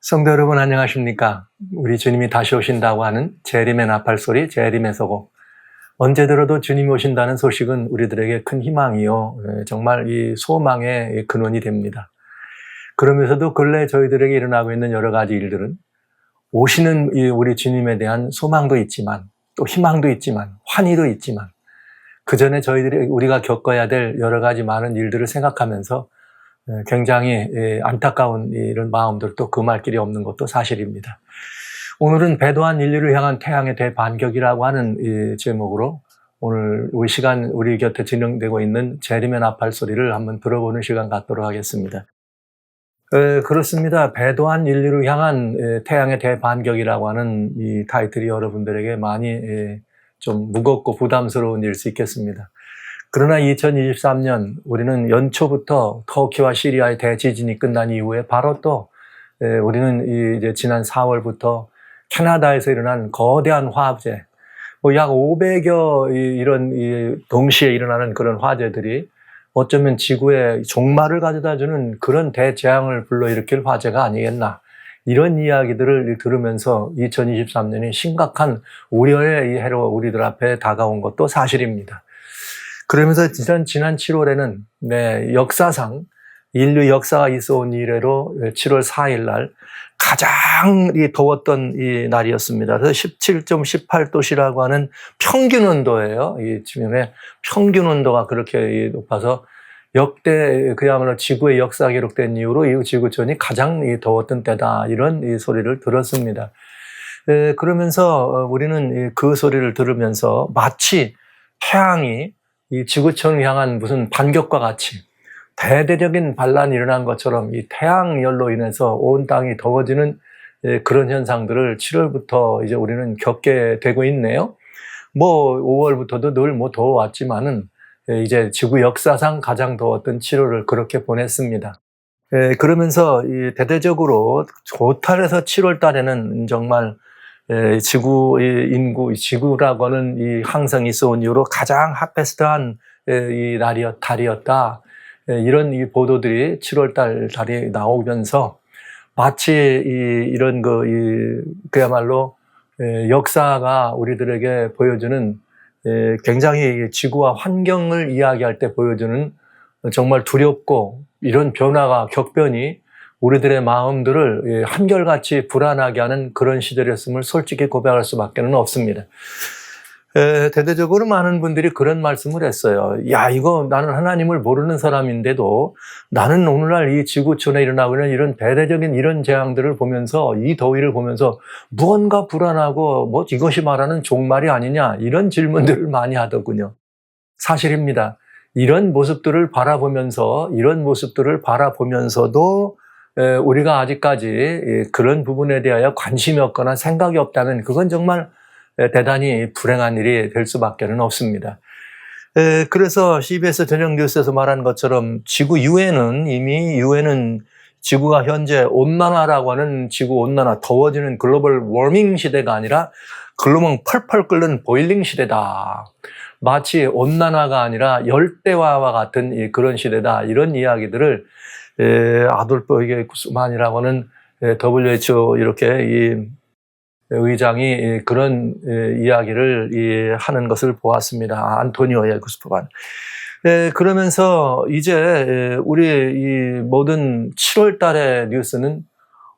성도 여러분 안녕하십니까? 우리 주님이 다시 오신다고 하는 재림의 나팔소리, 재림의 소고. 언제 들어도 주님이 오신다는 소식은 우리들에게 큰 희망이요, 정말 이 소망의 근원이 됩니다. 그러면서도 근래 저희들에게 일어나고 있는 여러 가지 일들은 오시는 이 우리 주님에 대한 소망도 있지만, 또 희망도 있지만, 환희도 있지만, 그 전에 우리가 겪어야 될 여러 가지 많은 일들을 생각하면서 굉장히 안타까운 이런 마음들도 금할 길이 없는 것도 사실입니다. 오늘은 배도한 인류를 향한 태양의 대반격이라고 하는 이 제목으로 오늘 우리 곁에 진행되고 있는 재림의 나팔 소리를 한번 들어보는 시간 갖도록 하겠습니다. 그렇습니다. 배도한 인류를 향한 태양의 대반격이라고 하는 이 타이틀이 여러분들에게 많이 좀 무겁고 부담스러운 일 수 있겠습니다. 그러나 2023년 우리는 연초부터 터키와 시리아의 대지진이 끝난 이후에 바로 또 우리는 이제 지난 4월부터 캐나다에서 일어난 거대한 화재, 약 500여 이런 동시에 일어나는 그런 화재들이 어쩌면 지구에 종말을 가져다주는 그런 대재앙을 불러일으킬 화재가 아니겠나, 이런 이야기들을 들으면서 2023년이 심각한 우려의 이 해로 우리들 앞에 다가온 것도 사실입니다. 그러면서 지난 7월에는 역사상 인류 역사가 있어온 이래로 7월 4일 날 가장 더웠던 이 날이었습니다. 그래서 17.18도씨라고 하는 평균 온도예요. 이 지면에 평균 온도가 그렇게 높아서 역대 그야말로 지구의 역사 기록된 이후로 이 지구촌이 가장 더웠던 때다, 이런 이 소리를 들었습니다. 그러면서 우리는 그 소리를 들으면서 마치 태양이 이 지구촌을 향한 무슨 반격과 같이 대대적인 반란이 일어난 것처럼 이 태양열로 인해서 온 땅이 더워지는 그런 현상들을 7월부터 이제 우리는 겪게 되고 있네요. 5월부터도 늘 더워왔지만은 이제 지구 역사상 가장 더웠던 7월을 그렇게 보냈습니다. 그러면서 이 대대적으로 조탈해서 7월 달에는 정말 지구 지구라고 하는 이 항성이 있어온 이후로 가장 핫베스트한 이 달이었다. 이런 이 보도들이 7월 달이 나오면서 마치 이런 그야말로 역사가 우리들에게 보여주는 굉장히 지구와 환경을 이야기할 때 보여주는 정말 두렵고 이런 격변이 우리들의 마음들을 한결같이 불안하게 하는 그런 시절이었음을 솔직히 고백할 수밖에 없습니다. 대대적으로 많은 분들이 그런 말씀을 했어요. 야, 이거 나는 하나님을 모르는 사람인데도 나는 오늘날 이 지구촌에 일어나고 있는 이런 대대적인 이런 재앙들을 보면서, 이 더위를 보면서 무언가 불안하고 이것이 말하는 종말이 아니냐, 이런 질문들을 많이 하더군요. 사실입니다. 이런 모습들을 바라보면서도 우리가 아직까지 그런 부분에 대하여 관심이 없거나 생각이 없다면 그건 정말 대단히 불행한 일이 될 수밖에 없습니다. 그래서 CBS 저녁 뉴스에서 말한 것처럼 유엔은 지구가 현재 온난화라고 하는 지구 온난화, 더워지는 글로벌 워밍 시대가 아니라 글로벌 펄펄 끓는 보일링 시대다. 마치 온난화가 아니라 열대화와 같은 그런 시대다. 이런 이야기들을 아돌프 구스만이라고 하는 WHO 이렇게 의장이 그런 이야기를 하는 것을 보았습니다. 안토니오 구스만. 그러면서 이제 우리 이 모든 7월 달의 뉴스는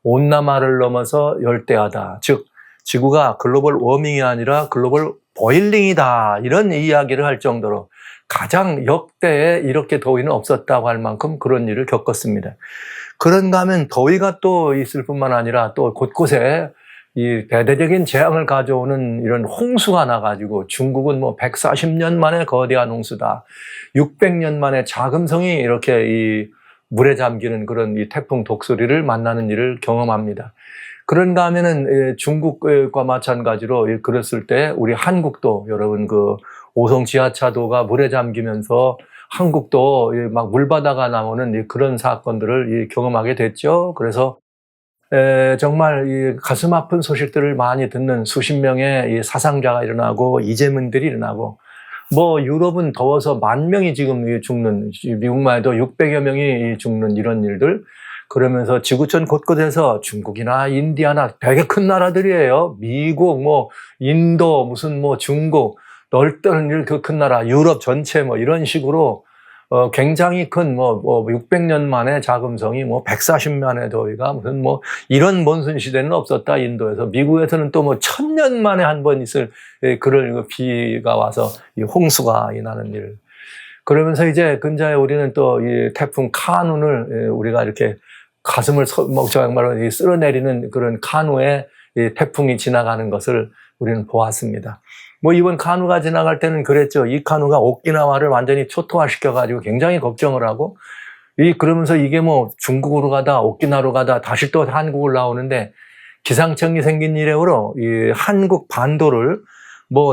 온난화를 넘어서 열대화다. 즉 지구가 글로벌 워밍이 아니라 글로벌 보일링이다. 이런 이야기를 할 정도로 가장 역대에 이렇게 더위는 없었다고 할 만큼 그런 일을 겪었습니다. 그런가 하면 더위가 또 있을 뿐만 아니라 또 곳곳에 이 대대적인 재앙을 가져오는 이런 홍수가 나가지고, 중국은 140년 만에 거대한 홍수다, 600년 만에 자금성이 이렇게 이 물에 잠기는 그런 이 태풍 독수리를 만나는 일을 경험합니다. 그런가 하면은 중국과 마찬가지로 그랬을 때 우리 한국도, 여러분 오송 지하차도가 물에 잠기면서 한국도 막 물바다가 나오는 그런 사건들을 경험하게 됐죠. 그래서 정말 이 가슴 아픈 소식들을 많이 듣는 수십 명의 이 사상자가 일어나고 이재민들이 일어나고, 유럽은 더워서 10,000명이 지금 죽는, 미국만 해도 600여 명이 죽는 이런 일들, 그러면서 지구촌 곳곳에서 중국이나 인디아나 되게 큰 나라들이에요. 미국, 뭐 인도, 무슨 뭐 중국, 넓던 그 큰 나라, 유럽 전체 뭐 이런 식으로 굉장히 큰 600년 만에 자금성이 140만의 더위가 무슨 이런 몬순 시대는 없었다 인도에서. 미국에서는 또 1000년 만에 한 번 있을 그런 비가 와서 이 홍수가 나는 일. 그러면서 이제 근자에 우리는 또 이 태풍 카눈을 우리가 이렇게 가슴을 정말로 쓸어내리는 그런 카누에 이 태풍이 지나가는 것을 우리는 보았습니다. 이번 카누가 지나갈 때는 그랬죠. 이 카누가 오키나와를 완전히 초토화시켜가지고 굉장히 걱정을 하고, 그러면서 이게 중국으로 가다, 오키나와로 가다, 다시 또 한국을 나오는데, 기상청이 생긴 이래로 이 한국 반도를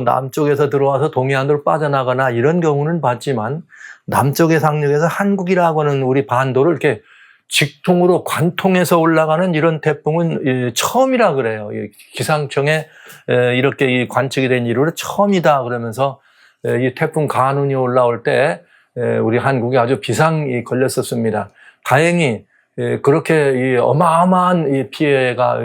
남쪽에서 들어와서 동해안으로 빠져나가나 이런 경우는 봤지만, 남쪽의 상륙에서 한국이라고 하는 우리 반도를 이렇게 직통으로 관통해서 올라가는 이런 태풍은 처음이라 그래요. 기상청에 이렇게 관측이 된 이후로 처음이다 그러면서 이 태풍 가눈이 올라올 때 우리 한국이 아주 비상이 걸렸었습니다. 다행히 그렇게 어마어마한 이 피해가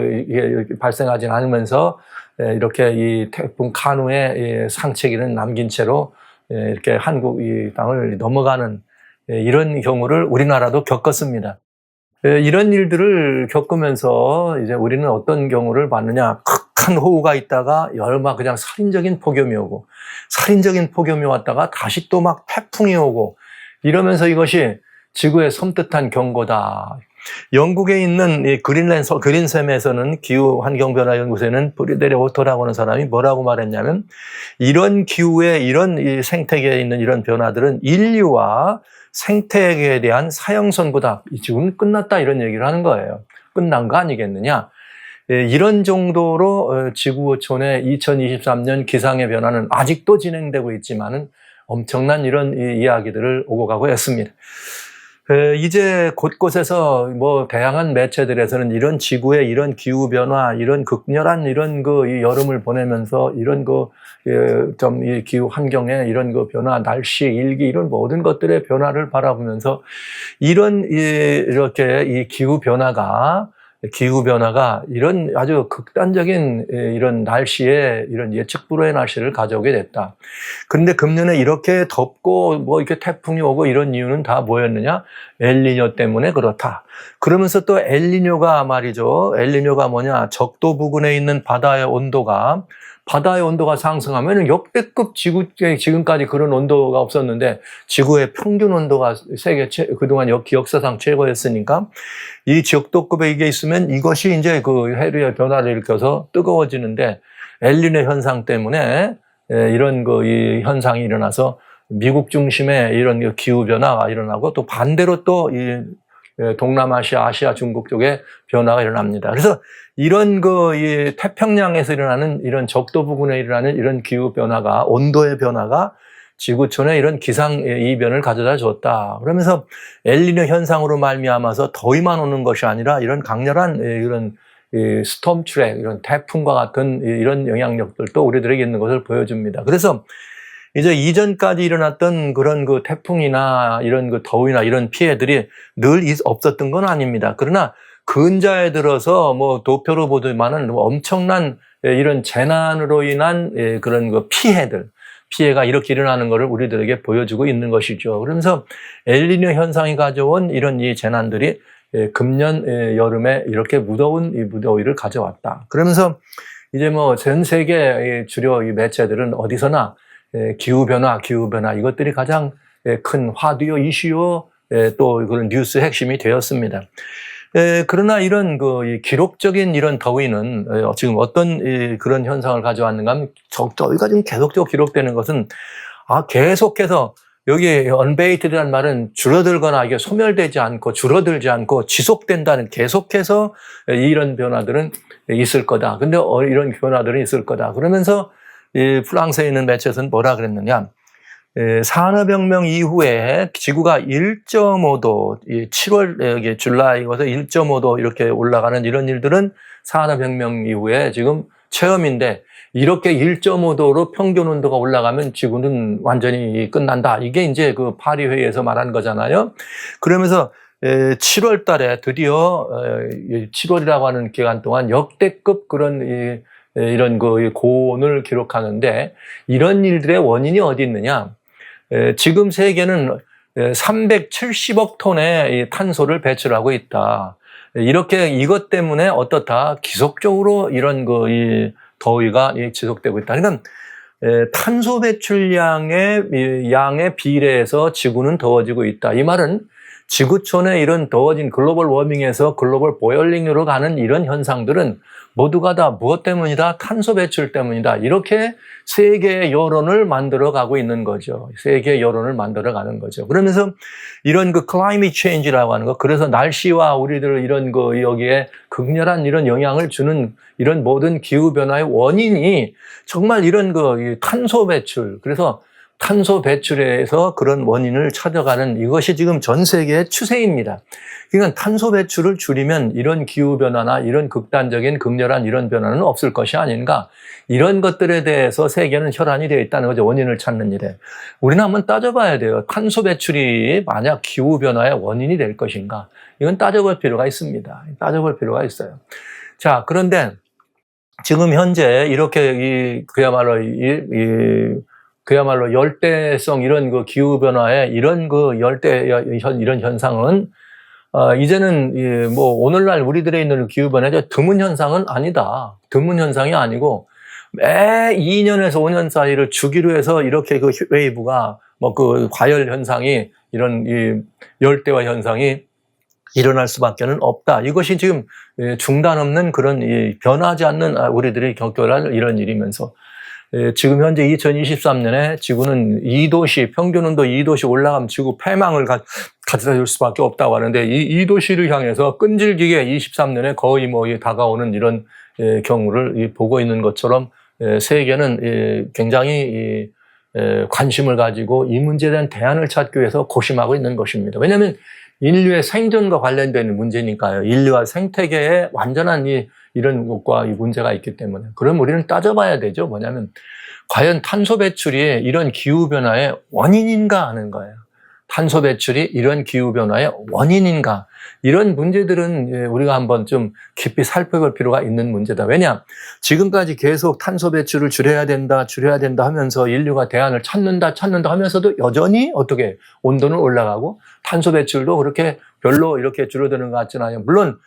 발생하지 않으면서 이렇게 이 태풍 가눈의 상체기는 남긴 채로 이렇게 한국 이 땅을 넘어가는 이런 경우를 우리나라도 겪었습니다. 이런 일들을 겪으면서 이제 우리는 어떤 경우를 봤느냐. 극한 호우가 있다가 열막 그냥 살인적인 폭염이 오고, 살인적인 폭염이 왔다가 다시 또 막 태풍이 오고, 이러면서 이것이 지구의 섬뜩한 경고다. 영국에 있는 이 그린샘에서는 기후환경변화연구소에는 브리데리 오토라고 하는 사람이 뭐라고 말했냐면, 이런 기후에 이런 이 생태계에 있는 이런 변화들은 인류와 생태계에 대한 사형선고다. 이 지구는 끝났다 이런 얘기를 하는 거예요. 끝난 거 아니겠느냐. 이런 정도로 지구촌의 2023년 기상의 변화는 아직도 진행되고 있지만은 엄청난 이런 이야기들을 오고 가고 했습니다. 이제 곳곳에서 다양한 매체들에서는 이런 지구의 이런 기후 변화, 이런 극렬한 이런 이 여름을 보내면서 이런 이 기후 환경의 이런 변화, 날씨, 일기 이런 모든 것들의 변화를 바라보면서 이렇게 이 기후 변화가 이런 아주 극단적인 이런 날씨에 이런 예측 불허의 날씨를 가져오게 됐다. 그런데 금년에 이렇게 덥고 이렇게 태풍이 오고 이런 이유는 다 뭐였느냐? 엘니뇨 때문에 그렇다. 그러면서 또 엘니뇨가 말이죠. 엘니뇨가 뭐냐? 적도 부근에 있는 바다의 온도가 상승하면 역대급 지금까지 그런 온도가 없었는데 지구의 평균 온도가 그동안 역사상 최고였으니까 이 적도급에 이게 있으면 이것이 이제 그 해류의 변화를 일으켜서 뜨거워지는데 엘니뇨 현상 때문에 이런 이 현상이 일어나서 미국 중심의 이런 기후 변화가 일어나고 또 반대로 또 이 동남아시아, 아시아, 중국 쪽에 변화가 일어납니다. 그래서 이런 이 태평양에서 일어나는 이런 적도 부근에 일어나는 이런 기후 변화가, 온도의 변화가 지구촌에 이런 기상 이변을 가져다 줬다. 그러면서 엘니뇨 현상으로 말미암아서 더위만 오는 것이 아니라 이런 강렬한 이런 스톰 트랙, 이런 태풍과 같은 이런 영향력들도 우리들에게 있는 것을 보여줍니다. 그래서 이제 이전까지 일어났던 그런 태풍이나 이런 더위나 이런 피해들이 늘 없었던 건 아닙니다. 그러나 근자에 들어서 도표로 보더만은 엄청난 이런 재난으로 인한 그런 피해가 이렇게 일어나는 것을 우리들에게 보여주고 있는 것이죠. 그러면서 엘니뇨 현상이 가져온 이런 이 재난들이 금년 여름에 이렇게 무더운 이 무더위를 가져왔다. 그러면서 이제 전 세계 주요 이 매체들은 어디서나 기후변화 이것들이 가장 큰 화두요, 이슈요, 또 그런 뉴스 핵심이 되었습니다. 그러나 이런 이 기록적인 이런 더위는 지금 어떤 그런 현상을 가져왔는가 하면 더위가 지금 계속적으로 기록되는 것은 계속해서 여기 unbated라는 말은 줄어들거나 이게 소멸되지 않고 줄어들지 않고 지속된다는, 계속해서 이런 변화들은 있을 거다. 근데 이런 변화들은 있을 거다. 그러면서 이 프랑스에 있는 매체에서는 뭐라 그랬느냐. 산업혁명 이후에 지구가 1.5도, 7월, 줄라이에서 1.5도 이렇게 올라가는 이런 일들은 산업혁명 이후에 지금 처음인데, 이렇게 1.5도로 평균 온도가 올라가면 지구는 완전히 끝난다. 이게 이제 그 파리 회의에서 말한 거잖아요. 그러면서 7월 달에 드디어 7월이라고 하는 기간 동안 역대급 그런 이런 그 고온을 기록하는데, 이런 일들의 원인이 어디 있느냐? 지금 세계는 370억 톤의 탄소를 배출하고 있다. 이렇게 이것 때문에 어떻다? 지속적으로 이런 이 더위가 지속되고 있다. 그러니까 탄소 배출량의 양에 비례해서 지구는 더워지고 있다. 이 말은 지구촌의 이런 더워진 글로벌 워밍에서 글로벌 보일링으로 가는 이런 현상들은 모두가 다 무엇 때문이다? 탄소 배출 때문이다. 이렇게 세계의 여론을 만들어 가고 있는 거죠. 세계의 여론을 만들어 가는 거죠. 그러면서 이런 그 climate change라고 하는 거, 그래서 날씨와 우리들 이런 여기에 극렬한 이런 영향을 주는 이런 모든 기후변화의 원인이 정말 이런 탄소 배출, 그래서 탄소 배출에서 그런 원인을 찾아가는 이것이 지금 전 세계의 추세입니다. 그러니까 탄소 배출을 줄이면 이런 기후변화나 이런 극단적인 극렬한 이런 변화는 없을 것이 아닌가. 이런 것들에 대해서 세계는 혈안이 되어 있다는 거죠. 원인을 찾는 일에. 우리는 한번 따져봐야 돼요. 탄소 배출이 만약 기후변화의 원인이 될 것인가. 이건 따져볼 필요가 있습니다. 따져볼 필요가 있어요. 자, 그런데 지금 현재 이렇게 그야말로 열대성 이런 기후변화의 이런 이런 현상은, 이제는 오늘날 우리들에 있는 기후변화의 드문 현상은 아니다. 드문 현상이 아니고, 매 2년에서 5년 사이를 주기로 해서 이렇게 웨이브가, 과열 현상이, 이런 열대화 현상이 일어날 수밖에는 없다. 이것이 지금 중단 없는 그런 변하지 않는 우리들이 겪어야 할 이런 일이면서, 지금 현재 2023년에 지구는 2도씨, 평균 온도 2도씨 올라가면 지구 폐망을 가져다 줄 수밖에 없다고 하는데, 이 2도씨를 향해서 끈질기게 23년에 거의 다가오는 이런 경우를 보고 있는 것처럼, 세계는 굉장히 관심을 가지고 이 문제에 대한 대안을 찾기 위해서 고심하고 있는 것입니다. 왜냐하면 인류의 생존과 관련된 문제니까요. 인류와 생태계의 완전한 이런 것과 이 문제가 있기 때문에. 그럼 우리는 따져봐야 되죠. 뭐냐면, 과연 탄소 배출이 이런 기후변화의 원인인가 하는 거예요. 탄소 배출이 이런 기후변화의 원인인가. 이런 문제들은 우리가 한번 좀 깊이 살펴볼 필요가 있는 문제다. 왜냐? 지금까지 계속 탄소 배출을 줄여야 된다 하면서 인류가 대안을 찾는다 하면서도 여전히 어떻게 온도는 올라가고 탄소 배출도 그렇게 별로 이렇게 줄어드는 것 같지는 않아요. 물론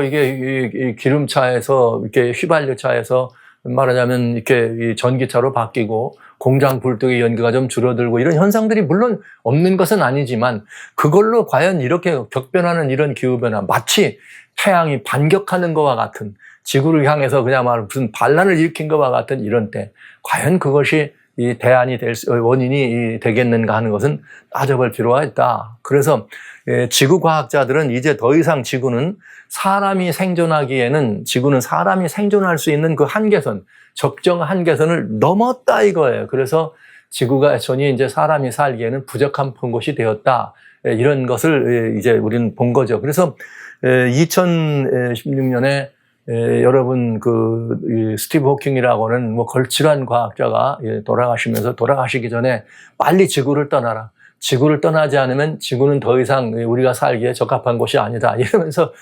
이게 기름차에서 이렇게 휘발유차에서 말하자면 이렇게 전기차로 바뀌고 공장 굴뚝의 연기가 좀 줄어들고 이런 현상들이 물론 없는 것은 아니지만, 그걸로 과연 이렇게 격변하는 이런 기후변화, 마치 태양이 반격하는 것과 같은, 지구를 향해서 그냥 무슨 반란을 일으킨 것과 같은 이런 때 과연 그것이 이 대안이 원인이 되겠는가 하는 것은 따져볼 필요가 있다. 그래서 지구과학자들은 이제 더 이상 지구는 사람이 생존할 수 있는 그 한계선, 적정 한계선을 넘었다 이거예요. 그래서 지구가 전이 이제 사람이 살기에는 부적한 곳이 되었다. 이런 것을 이제 우리는 본 거죠. 그래서 2016년에 여러분 스티브 호킹이라고 하는 걸출한 과학자가 돌아가시면서, 돌아가시기 전에 빨리 지구를 떠나라. 지구를 떠나지 않으면 지구는 더 이상 우리가 살기에 적합한 곳이 아니다. 이러면서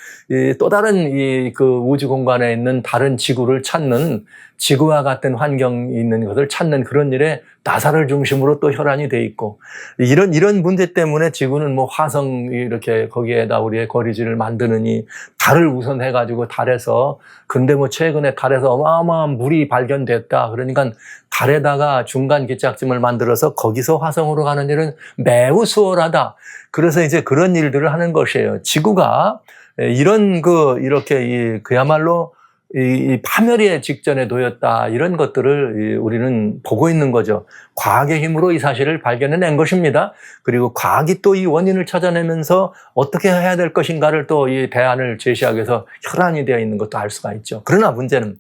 또 다른 우주 공간에 있는 다른 지구를 찾는, 지구와 같은 환경이 있는 것을 찾는 그런 일에 나사를 중심으로 또 혈안이 돼 있고, 이런 문제 때문에 지구는 화성 이렇게 거기에다 우리의 거리지를 만드느니 달을 우선해가지고 달에서, 근데 최근에 달에서 어마어마한 물이 발견됐다. 그러니까 달에다가 중간 기착점을 만들어서 거기서 화성으로 가는 일은 매우 수월하다. 그래서 이제 그런 일들을 하는 것이에요. 지구가 이렇게 그야말로 이 파멸의 직전에 놓였다. 이런 것들을 우리는 보고 있는 거죠. 과학의 힘으로 이 사실을 발견해낸 것입니다. 그리고 과학이 또 이 원인을 찾아내면서 어떻게 해야 될 것인가를 또 이 대안을 제시하기 위해서 혈안이 되어 있는 것도 알 수가 있죠. 그러나 문제는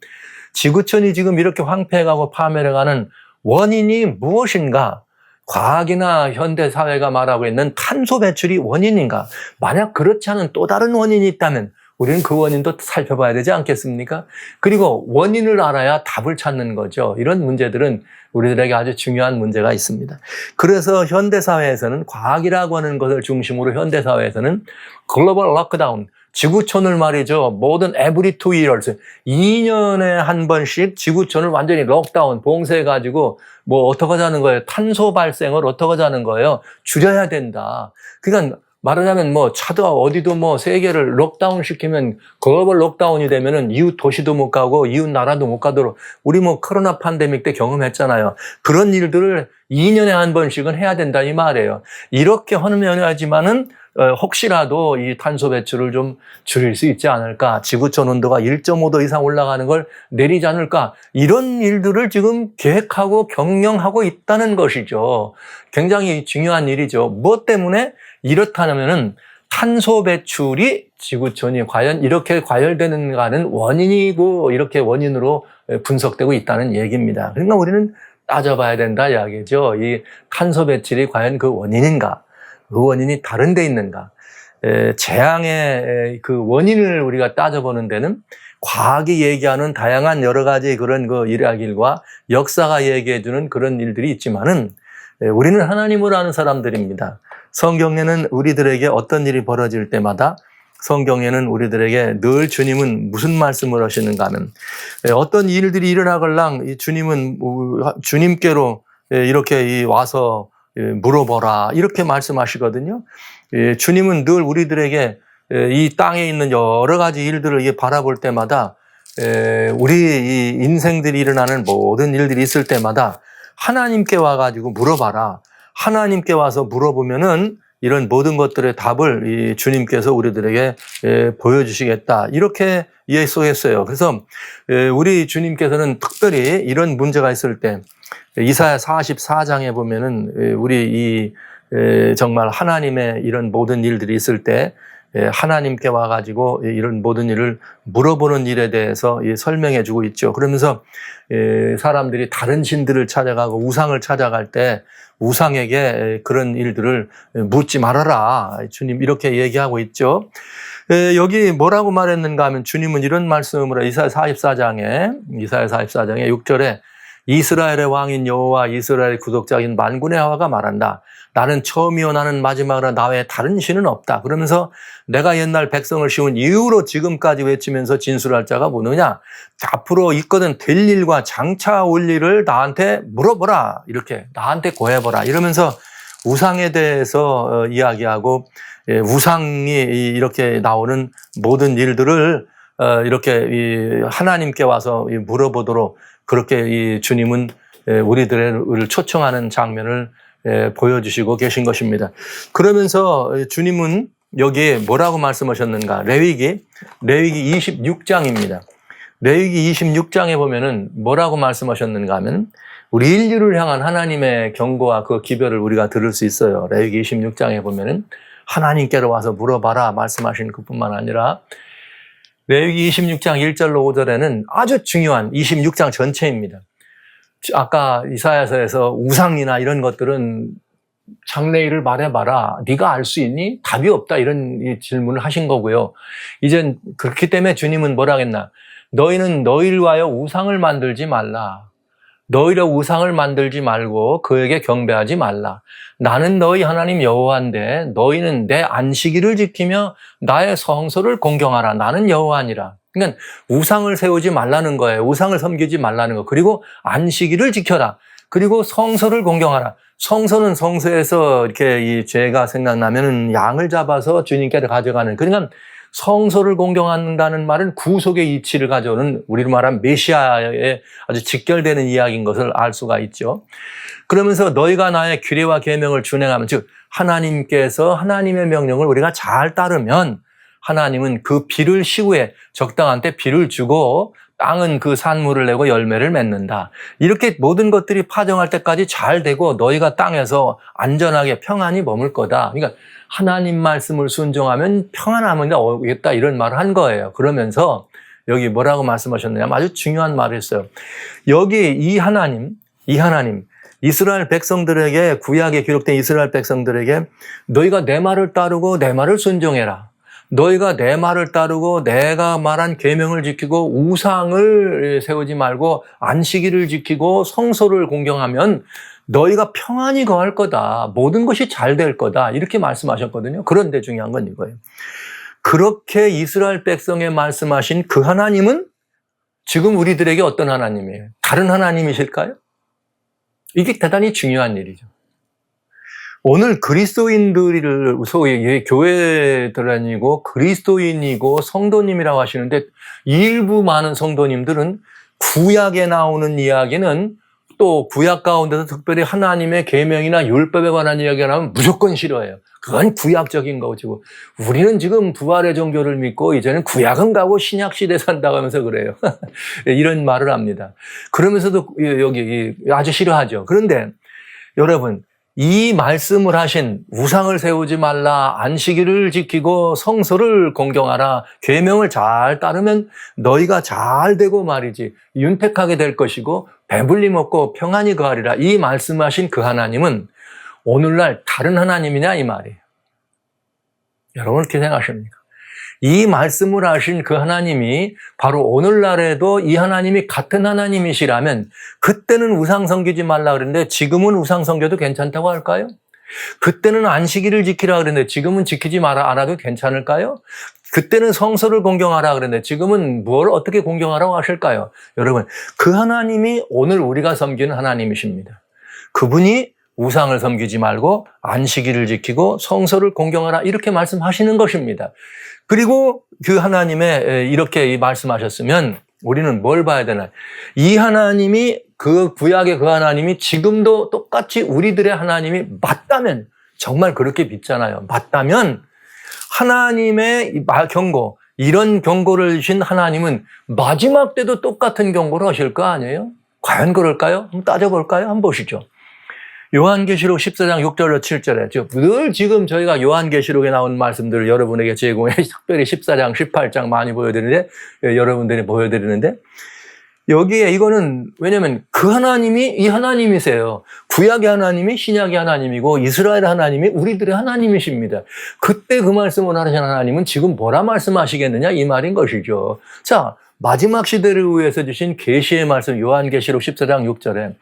지구촌이 지금 이렇게 황폐해가고 파멸해가는 원인이 무엇인가? 과학이나 현대사회가 말하고 있는 탄소 배출이 원인인가? 만약 그렇지 않은 또 다른 원인이 있다면 우리는 그 원인도 살펴봐야 되지 않겠습니까? 그리고 원인을 알아야 답을 찾는 거죠. 이런 문제들은 우리들에게 아주 중요한 문제가 있습니다. 그래서 현대사회에서는 과학이라고 하는 것을 중심으로 현대사회에서는 글로벌 록다운, 지구촌을 말이죠. 모든 every 2 years, 2년에 한 번씩 지구촌을 완전히 록다운, 봉쇄해가지고 뭐 어떻게 하자는 거예요? 탄소 발생을 어떻게 하자는 거예요? 줄여야 된다. 그러니까 말하자면 뭐 차도 어디도 뭐 세계를 록다운 시키면 글로벌 록다운이 되면은 이웃 도시도 못 가고 이웃 나라도 못 가도록 우리 뭐 코로나 팬데믹 때 경험했잖아요. 그런 일들을 2년에 한 번씩은 해야 된다 이 말이에요. 이렇게 하면야지만은 혹시라도 이 탄소 배출을 좀 줄일 수 있지 않을까? 지구촌 온도가 1.5도 이상 올라가는 걸 내리지 않을까? 이런 일들을 지금 계획하고 경영하고 있다는 것이죠. 굉장히 중요한 일이죠. 무엇 때문에? 이렇다면은 탄소 배출이 지구촌이 과연 이렇게 과열되는가는 원인이고 이렇게 원인으로 분석되고 있다는 얘기입니다. 그러니까 우리는 따져봐야 된다 이야기죠. 이 탄소 배출이 과연 그 원인인가? 그 원인이 다른 데 있는가? 재앙의 그 원인을 우리가 따져보는 데는 과학이 얘기하는 다양한 여러 가지 그런 그 이야기들과 역사가 얘기해주는 그런 일들이 있지만은 우리는 하나님을 아는 사람들입니다. 성경에는 우리들에게 어떤 일이 벌어질 때마다 성경에는 우리들에게 늘 주님은 무슨 말씀을 하시는가 하면 어떤 일들이 일어나걸랑 주님은 주님께로 이렇게 와서 물어보라 이렇게 말씀하시거든요. 주님은 늘 우리들에게 이 땅에 있는 여러 가지 일들을 바라볼 때마다 우리 이 인생들이 일어나는 모든 일들이 있을 때마다 하나님께 와가지고 물어봐라. 하나님께 와서 물어보면은 이런 모든 것들의 답을 이 주님께서 우리들에게 보여주시겠다. 이렇게 예수했어요. 그래서 우리 주님께서는 특별히 이런 문제가 있을 때 이사야 44장에 보면은 우리 정말 하나님의 이런 모든 일들이 있을 때 하나님께 와가지고 이런 모든 일을 물어보는 일에 대해서 설명해 주고 있죠. 그러면서 사람들이 다른 신들을 찾아가고 우상을 찾아갈 때 우상에게 그런 일들을 묻지 말아라. 주님 이렇게 얘기하고 있죠. 여기 뭐라고 말했는가 하면 주님은 이런 말씀으로 이사야 44장에 6절에 이스라엘의 왕인 여호와 이스라엘의 구독자인 만군의 여호와가 말한다. 나는 처음이요 나는 마지막이라 나 외에 다른 신은 없다. 그러면서 내가 옛날 백성을 씌운 이후로 지금까지 외치면서 진술할 자가 뭐느냐. 앞으로 있거든 될 일과 장차 올 일을 나한테 물어보라. 이렇게 나한테 고해보라. 이러면서 우상에 대해서 이야기하고 우상이 이렇게 나오는 모든 일들을 이렇게 하나님께 와서 물어보도록 그렇게 주님은 우리들을 초청하는 장면을 보여주시고 계신 것입니다. 그러면서 주님은 여기에 뭐라고 말씀하셨는가? 레위기 26장입니다. 레위기 26장에 보면은 뭐라고 말씀하셨는가 하면 우리 인류를 향한 하나님의 경고와 그 기별을 우리가 들을 수 있어요. 레위기 26장에 보면은 하나님께로 와서 물어봐라 말씀하신 그뿐만 아니라 레위기 26장 1절로 5절에는 아주 중요한 26장 전체입니다. 아까 이사야서에서 우상이나 이런 것들은 장래일을 말해봐라. 네가 알 수 있니? 답이 없다. 이런 질문을 하신 거고요. 이젠 그렇기 때문에 주님은 뭐라 했나? 너희는 너희를 위하여 우상을 만들지 말라. 너희를 우상을 만들지 말고 그에게 경배하지 말라. 나는 너희 하나님 여호와인데 너희는 내 안식일을 지키며 나의 성소를 공경하라. 나는 여호와니라. 그러니까 우상을 세우지 말라는 거예요. 우상을 섬기지 말라는 거. 그리고 안식일을 지켜라. 그리고 성소를 공경하라. 성소는 성소에서 이렇게 이 죄가 생각나면은 양을 잡아서 주님께로 가져가는. 그러니까 성소를 공경한다는 말은 구속의 이치를 가져오는 우리로 말하면 메시아에 아주 직결되는 이야기인 것을 알 수가 있죠. 그러면서 너희가 나의 규례와 계명을 준행하면 즉 하나님께서 하나님의 명령을 우리가 잘 따르면 하나님은 그 비를 시후에 적당한 때 비를 주고 땅은 그 산물을 내고 열매를 맺는다. 이렇게 모든 것들이 파정할 때까지 잘 되고 너희가 땅에서 안전하게 평안히 머물 거다. 그러니까 하나님 말씀을 순종하면 평안함이 오겠다 이런 말을 한 거예요. 그러면서 여기 뭐라고 말씀하셨느냐면 아주 중요한 말을 했어요. 여기 이 하나님 이스라엘 백성들에게 구약에 기록된 이스라엘 백성들에게 너희가 내 말을 따르고 내 말을 순종해라. 너희가 내 말을 따르고 내가 말한 계명을 지키고 우상을 세우지 말고 안식일을 지키고 성소를 공경하면 너희가 평안히 거할 거다. 모든 것이 잘 될 거다. 이렇게 말씀하셨거든요. 그런데 중요한 건 이거예요. 그렇게 이스라엘 백성에 말씀하신 그 하나님은 지금 우리들에게 어떤 하나님이에요? 다른 하나님이실까요? 이게 대단히 중요한 일이죠. 오늘 그리스도인들을 소위 교회 다니고 그리스도인이고 성도님이라고 하시는데 일부 많은 성도님들은 구약에 나오는 이야기는 또 구약 가운데서 특별히 하나님의 계명이나 율법에 관한 이야기가 나오면 무조건 싫어해요. 그건 구약적인 거고 우리는 지금 부활의 종교를 믿고 이제는 구약은 가고 신약 시대 산다고 하면서 그래요. 이런 말을 합니다. 그러면서도 여기 아주 싫어하죠. 그런데 여러분 이 말씀을 하신 우상을 세우지 말라, 안식일을 지키고 성소를 공경하라, 계명을 잘 따르면 너희가 잘 되고 말이지 윤택하게 될 것이고 배불리 먹고 평안히 거하리라. 이 말씀하신 그 하나님은 오늘날 다른 하나님이냐 이 말이에요. 여러분 어떻게 생각하십니까? 이 말씀을 하신 그 하나님이 바로 오늘날에도 이 하나님이 같은 하나님이시라면 그때는 우상 섬기지 말라 그랬는데 지금은 우상 섬겨도 괜찮다고 할까요? 그때는 안식일을 지키라 그랬는데 지금은 지키지 않아도 괜찮을까요? 그때는 성소를 공경하라 그랬는데 지금은 뭘 어떻게 공경하라고 하실까요? 여러분 그 하나님이 오늘 우리가 섬기는 하나님이십니다. 그분이 우상을 섬기지 말고 안식일을 지키고 성소를 공경하라 이렇게 말씀하시는 것입니다. 그리고 그 하나님의 이렇게 말씀하셨으면 우리는 뭘 봐야 되나? 이 하나님이 그 구약의 그 하나님이 지금도 똑같이 우리들의 하나님이 맞다면 정말 그렇게 믿잖아요. 맞다면 하나님의 경고, 이런 경고를 주신 하나님은 마지막 때도 똑같은 경고를 하실 거 아니에요? 과연 그럴까요? 한번 따져볼까요? 한번 보시죠. 요한계시록 14장 6절로 7절에 늘 지금 저희가 요한계시록에 나온 말씀들을 여러분에게 제공해 특별히 14장, 18장 많이 보여드리는데 여러분들이 보여드리는데 여기에 이거는 왜냐하면 그 하나님이 이 하나님이세요. 구약의 하나님이 신약의 하나님이고 이스라엘 하나님이 우리들의 하나님이십니다. 그때 그 말씀을 하신 하나님은 지금 뭐라 말씀하시겠느냐 이 말인 것이죠. 자, 마지막 시대를 위해서 주신 계시의 말씀 요한계시록 14장 6절에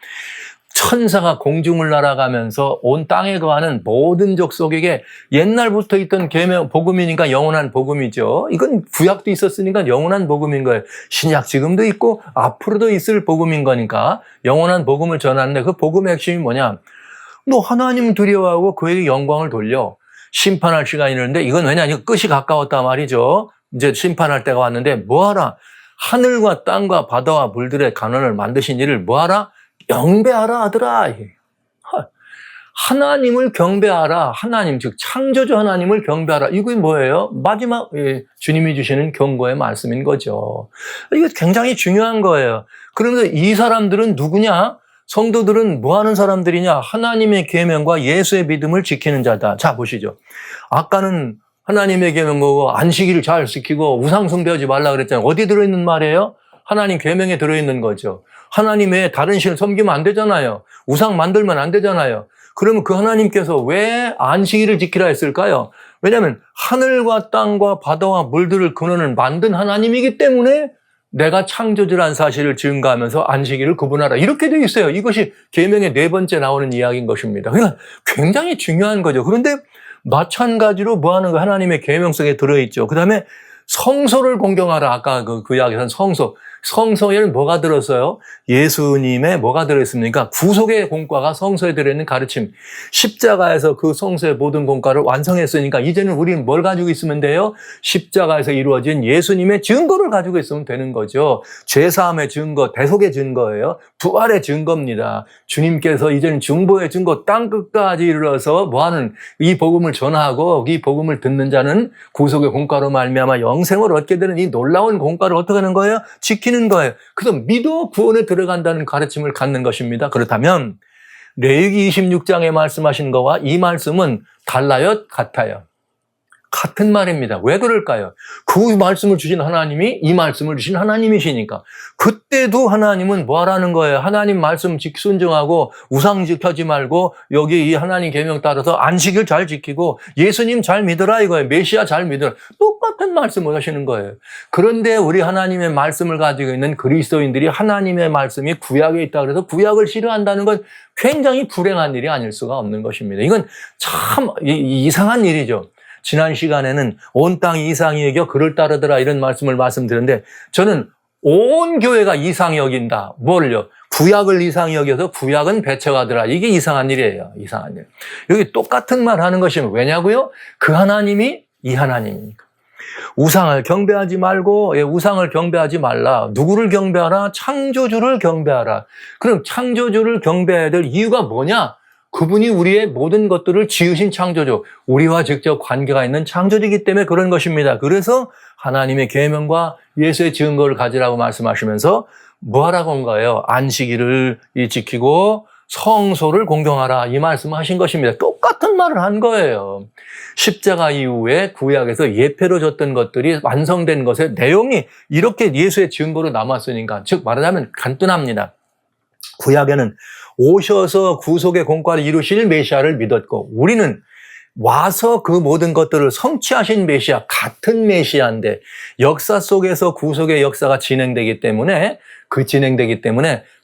천사가 공중을 날아가면서 온 땅에 거하는 모든 족속에게 옛날부터 있던 계명 복음이니까 영원한 복음이죠. 이건 구약도 있었으니까 영원한 복음인 거예요. 신약 지금도 있고 앞으로도 있을 복음인 거니까 영원한 복음을 전하는데 그 복음의 핵심이 뭐냐? 너 하나님 두려워하고 그에게 영광을 돌려 심판할 시간이 있는데 이건 왜냐? 이거 끝이 가까웠단 말이죠. 이제 심판할 때가 왔는데 뭐하라? 하늘과 땅과 바다와 물들의 간원을 만드신 이를 뭐하라? 경배하라 하더라. 하나님을 경배하라. 하나님, 즉 창조주 하나님을 경배하라. 이게 뭐예요? 마지막 주님이 주시는 경고의 말씀인 거죠. 이거 굉장히 중요한 거예요. 그러면서 이 사람들은 누구냐? 성도들은 뭐 하는 사람들이냐? 하나님의 계명과 예수의 믿음을 지키는 자다. 자, 보시죠. 아까는 하나님의 계명과 안식일을 잘 지키고 우상 숭배하지 말라 그랬잖아요. 어디 들어있는 말이에요? 하나님 계명에 들어있는 거죠. 하나님의 다른 신을 섬기면 안 되잖아요. 우상 만들면 안 되잖아요. 그러면 그 하나님께서 왜 안식일을 지키라 했을까요? 왜냐하면 하늘과 땅과 바다와 물들을 근원을 만든 하나님이기 때문에 내가 창조주라는 사실을 증거하면서 안식일을 구분하라. 이렇게 되어 있어요. 이것이 계명의 4번째 나오는 이야기인 것입니다. 그러니까 굉장히 중요한 거죠. 그런데 마찬가지로 뭐 하는 거 하나님의 계명 속에 들어있죠. 그 다음에 성소를 공경하라. 아까 그 이야기한 성소. 성소에는 뭐가 들었어요? 예수님의 뭐가 들어있습니까? 구속의 공과가 성소에 들어있는 가르침. 십자가에서 그 성소의 모든 공과를 완성했으니까 이제는 우리는 뭘 가지고 있으면 돼요? 십자가에서 이루어진 예수님의 증거를 가지고 있으면 되는 거죠. 죄사함의 증거, 대속의 증거예요. 부활의 증거입니다. 주님께서 이제는 중보의 증거 땅끝까지 이르러서 뭐하는 이 복음을 전하고 이 복음을 듣는 자는 구속의 공과로 말미암아 영생을 얻게 되는 이 놀라운 공과를 어떻게 하는 거예요? 지키는 거예요. 그래서 믿어 구원에 들어간다는 가르침을 갖는 것입니다. 그렇다면 레위기 26장에 말씀하신 거와 이 말씀은 달라요? 같아요? 같은 말입니다. 왜 그럴까요? 그 말씀을 주신 하나님이 이 말씀을 주신 하나님이시니까. 그때도 하나님은 뭐 하라는 거예요? 하나님 말씀 순종하고 우상 지켜지 말고 여기 이 하나님 계명 따라서 안식일 잘 지키고 예수님 잘 믿어라 이거예요. 메시아 잘 믿어라. 똑같은 말씀을 하시는 거예요. 그런데 우리 하나님의 말씀을 가지고 있는 그리스도인들이 하나님의 말씀이 구약에 있다 그래서 구약을 싫어한다는 건 굉장히 불행한 일이 아닐 수가 없는 것입니다. 이건 참 이상한 일이죠. 지난 시간에는 온 땅이 이상히 여겨 그를 따르더라 이런 말씀을 말씀드렸는데 저는 온 교회가 이상히 여긴다. 뭘요? 구약을 이상히 여겨서 구약은 배척하더라. 이게 이상한 일이에요. 이상한 일. 여기 똑같은 말 하는 것이 왜냐고요? 그 하나님이 이 하나님이니까. 우상을 경배하지 말고 우상을 경배하지 말라. 누구를 경배하라? 창조주를 경배하라. 그럼 창조주를 경배해야 될 이유가 뭐냐? 그분이 우리의 모든 것들을 지으신 창조주, 우리와 직접 관계가 있는 창조주이기 때문에 그런 것입니다. 그래서 하나님의 계명과 예수의 증거를 가지라고 말씀하시면서 뭐 하라고 한 거예요? 안식일을 지키고 성소를 공경하라 이 말씀을 하신 것입니다. 똑같은 말을 한 거예요. 십자가 이후에 구약에서 예표로 줬던 것들이 완성된 것의 내용이 이렇게 예수의 증거로 남았으니까 즉 말하자면 간단합니다. 구약에는 오셔서 구속의 공과를 이루실 메시아를 믿었고 우리는 와서 그 모든 것들을 성취하신 메시아, 같은 메시아인데 역사 속에서 구속의 역사가 진행되기 때문에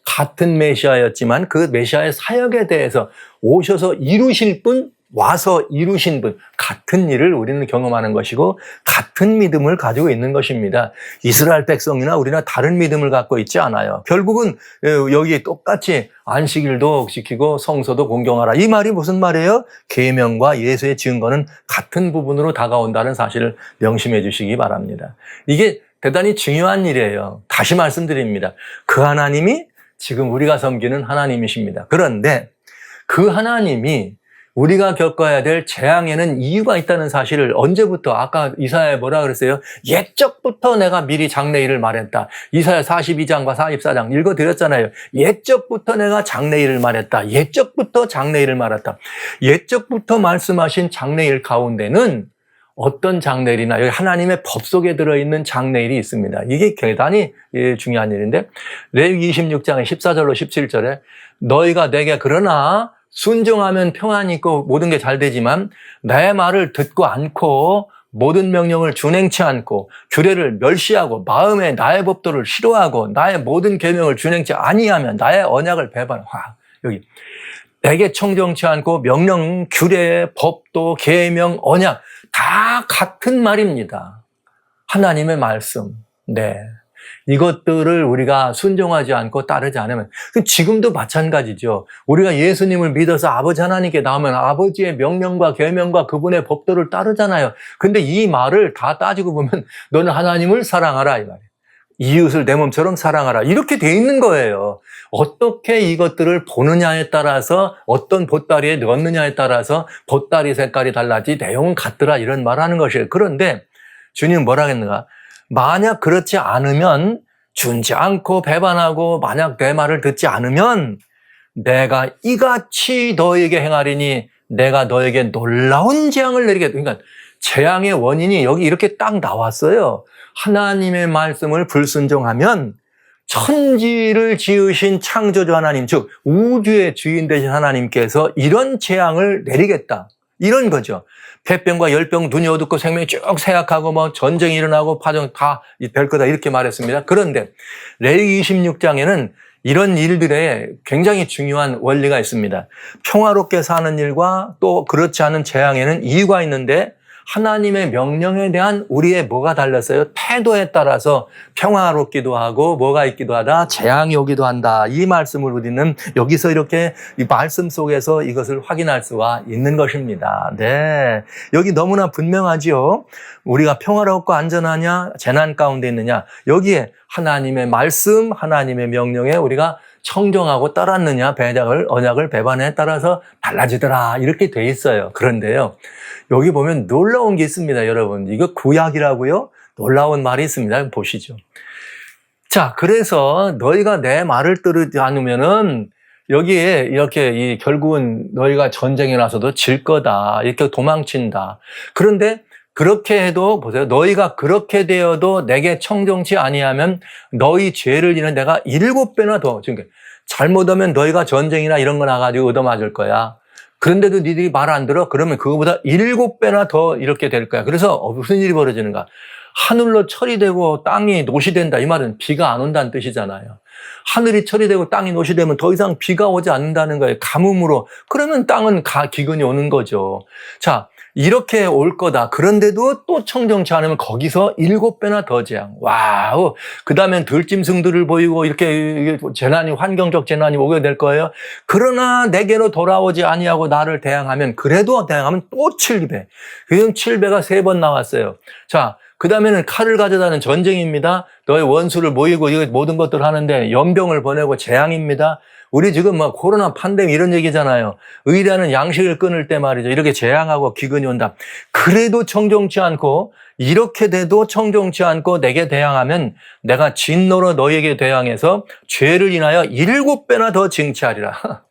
같은 메시아였지만 그 메시아의 사역에 대해서 오셔서 이루실 분, 와서 이루신 분, 같은 일을 우리는 경험하는 것이고 같은 믿음을 가지고 있는 것입니다. 이스라엘 백성이나 우리나 다른 믿음을 갖고 있지 않아요. 결국은 여기 똑같이 안식일도 지키고 성소도 공경하라. 이 말이 무슨 말이에요? 계명과 예수의 증거는 같은 부분으로 다가온다는 사실을 명심해 주시기 바랍니다. 이게 대단히 중요한 일이에요. 다시 말씀드립니다. 그 하나님이 지금 우리가 섬기는 하나님이십니다. 그런데 그 하나님이 우리가 겪어야 될 재앙에는 이유가 있다는 사실을 언제부터 아까 이사야에 뭐라 그랬어요? 옛적부터 내가 미리 장래일을 말했다. 이사야 42장과 44장 읽어드렸잖아요. 옛적부터 내가 장래일을 말했다. 옛적부터 장래일을 말했다. 옛적부터 말씀하신 장래일 가운데는 어떤 장래일이나 여기 하나님의 법 속에 들어있는 장래일이 있습니다. 이게 대단히 중요한 일인데 레위기 26장의 14절로 17절에 너희가 내게 그러나 순종하면 평안이 있고 모든 게 잘 되지만 나의 말을 듣고 않고 모든 명령을 준행치 않고 규례를 멸시하고 마음에 나의 법도를 싫어하고 나의 모든 계명을 준행치 아니하면 나의 언약을 배반하. 여기 내게 청정치 않고 명령, 규례, 법도, 계명, 언약 다 같은 말입니다. 하나님의 말씀. 네. 이것들을 우리가 순종하지 않고 따르지 않으면 지금도 마찬가지죠. 우리가 예수님을 믿어서 아버지 하나님께 나오면 아버지의 명령과 계명과 그분의 법도를 따르잖아요. 근데 이 말을 다 따지고 보면 너는 하나님을 사랑하라 이 말이에요. 이웃을 내 몸처럼 사랑하라 이렇게 돼 있는 거예요. 어떻게 이것들을 보느냐에 따라서 어떤 보따리에 넣느냐에 따라서 보따리 색깔이 달라지 내용은 같더라 이런 말하는 것이에요. 그런데 주님은 뭐라 했는가? 만약 그렇지 않으면 준지 않고 배반하고 만약 내 말을 듣지 않으면 내가 이같이 너에게 행하리니 내가 너에게 놀라운 재앙을 내리겠다. 그러니까 재앙의 원인이 여기 이렇게 딱 나왔어요. 하나님의 말씀을 불순종하면 천지를 지으신 창조주 하나님, 즉 우주의 주인 되신 하나님께서 이런 재앙을 내리겠다. 이런 거죠. 폐병과 열병, 눈이 어둡고 생명이 쭉 쇠약하고 뭐 전쟁이 일어나고 파종 다 될 거다 이렇게 말했습니다. 그런데 레위기 26장에는 이런 일들에 굉장히 중요한 원리가 있습니다. 평화롭게 사는 일과 또 그렇지 않은 재앙에는 이유가 있는데 하나님의 명령에 대한 우리의 뭐가 달렸어요? 태도에 따라서 평화롭기도 하고 뭐가 있기도 하다, 재앙이 오기도 한다. 이 말씀을 우리는 여기서 이렇게 이 말씀 속에서 이것을 확인할 수가 있는 것입니다. 네, 여기 너무나 분명하지요. 우리가 평화롭고 안전하냐, 재난 가운데 있느냐. 여기에 하나님의 말씀, 하나님의 명령에 우리가 청정하고 따랐느냐, 언약을 배반에 따라서 달라지더라. 이렇게 돼 있어요. 그런데요, 여기 보면 놀라운 게 있습니다, 여러분. 이거 구약이라고요? 놀라운 말이 있습니다. 보시죠. 자, 그래서 너희가 내 말을 따르지 않으면은 여기에 이렇게 결국은 너희가 전쟁에 나서도 질 거다. 이렇게 도망친다. 그런데 그렇게 해도 보세요. 너희가 그렇게 되어도 내게 청종치 아니하면 너희 죄를 인해 내가 7배나 더. 그러니까 잘못하면 너희가 전쟁이나 이런 거 나가지고 얻어맞을 거야. 그런데도 니들이 말 안 들어? 그러면 그거보다 7배나 더 이렇게 될 거야. 그래서 무슨 일이 벌어지는가? 하늘로 처리되고 땅이 노시된다. 이 말은 비가 안 온다는 뜻이잖아요. 하늘이 처리되고 땅이 노시되면 더 이상 비가 오지 않는다는 거예요. 가뭄으로. 그러면 땅은 기근이 오는 거죠. 자, 이렇게 올 거다. 그런데도 또 청정치 않으면 거기서 7배나 더 재앙. 와우. 그 다음엔 들짐승들을 보이고 이렇게 재난이, 환경적 재난이 오게 될 거예요. 그러나 내게로 돌아오지 아니하고 나를 대항하면, 그래도 대항하면 또 7배. 그럼 7배가 3번 나왔어요. 자, 그 다음에는 칼을 가져다는 전쟁입니다. 너의 원수를 모이고 이거 모든 것들을 하는데 연병을 보내고 재앙입니다. 우리 지금 뭐 코로나 팬데믹 이런 얘기잖아요. 의리하는 양식을 끊을 때 말이죠. 이렇게 재앙하고 기근이 온다. 그래도 청종치 않고, 이렇게 돼도 청종치 않고 내게 대항하면 내가 진노로 너에게 대항해서 죄를 인하여 7배나 더 징치하리라.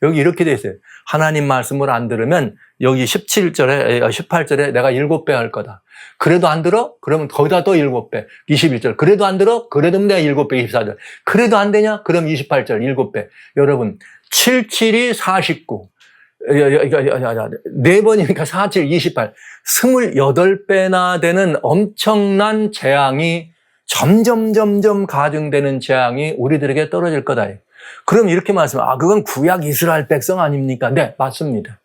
여기 이렇게 돼 있어요. 하나님 말씀을 안 들으면 여기 18절에 내가 7배 할 거다. 그래도 안 들어? 그러면 거기다 또 7배. 21절. 그래도 안 들어? 그래도 내가 7배. 24절. 그래도 안 되냐? 그럼 28절. 7배. 여러분, 7, 7이 49. 4번이니까 4, 7, 28. 28배나 되는 엄청난 재앙이 점점 가중되는 재앙이 우리들에게 떨어질 거다. 그럼 이렇게 말씀하면, 그건 구약 이스라엘 백성 아닙니까? 네, 맞습니다.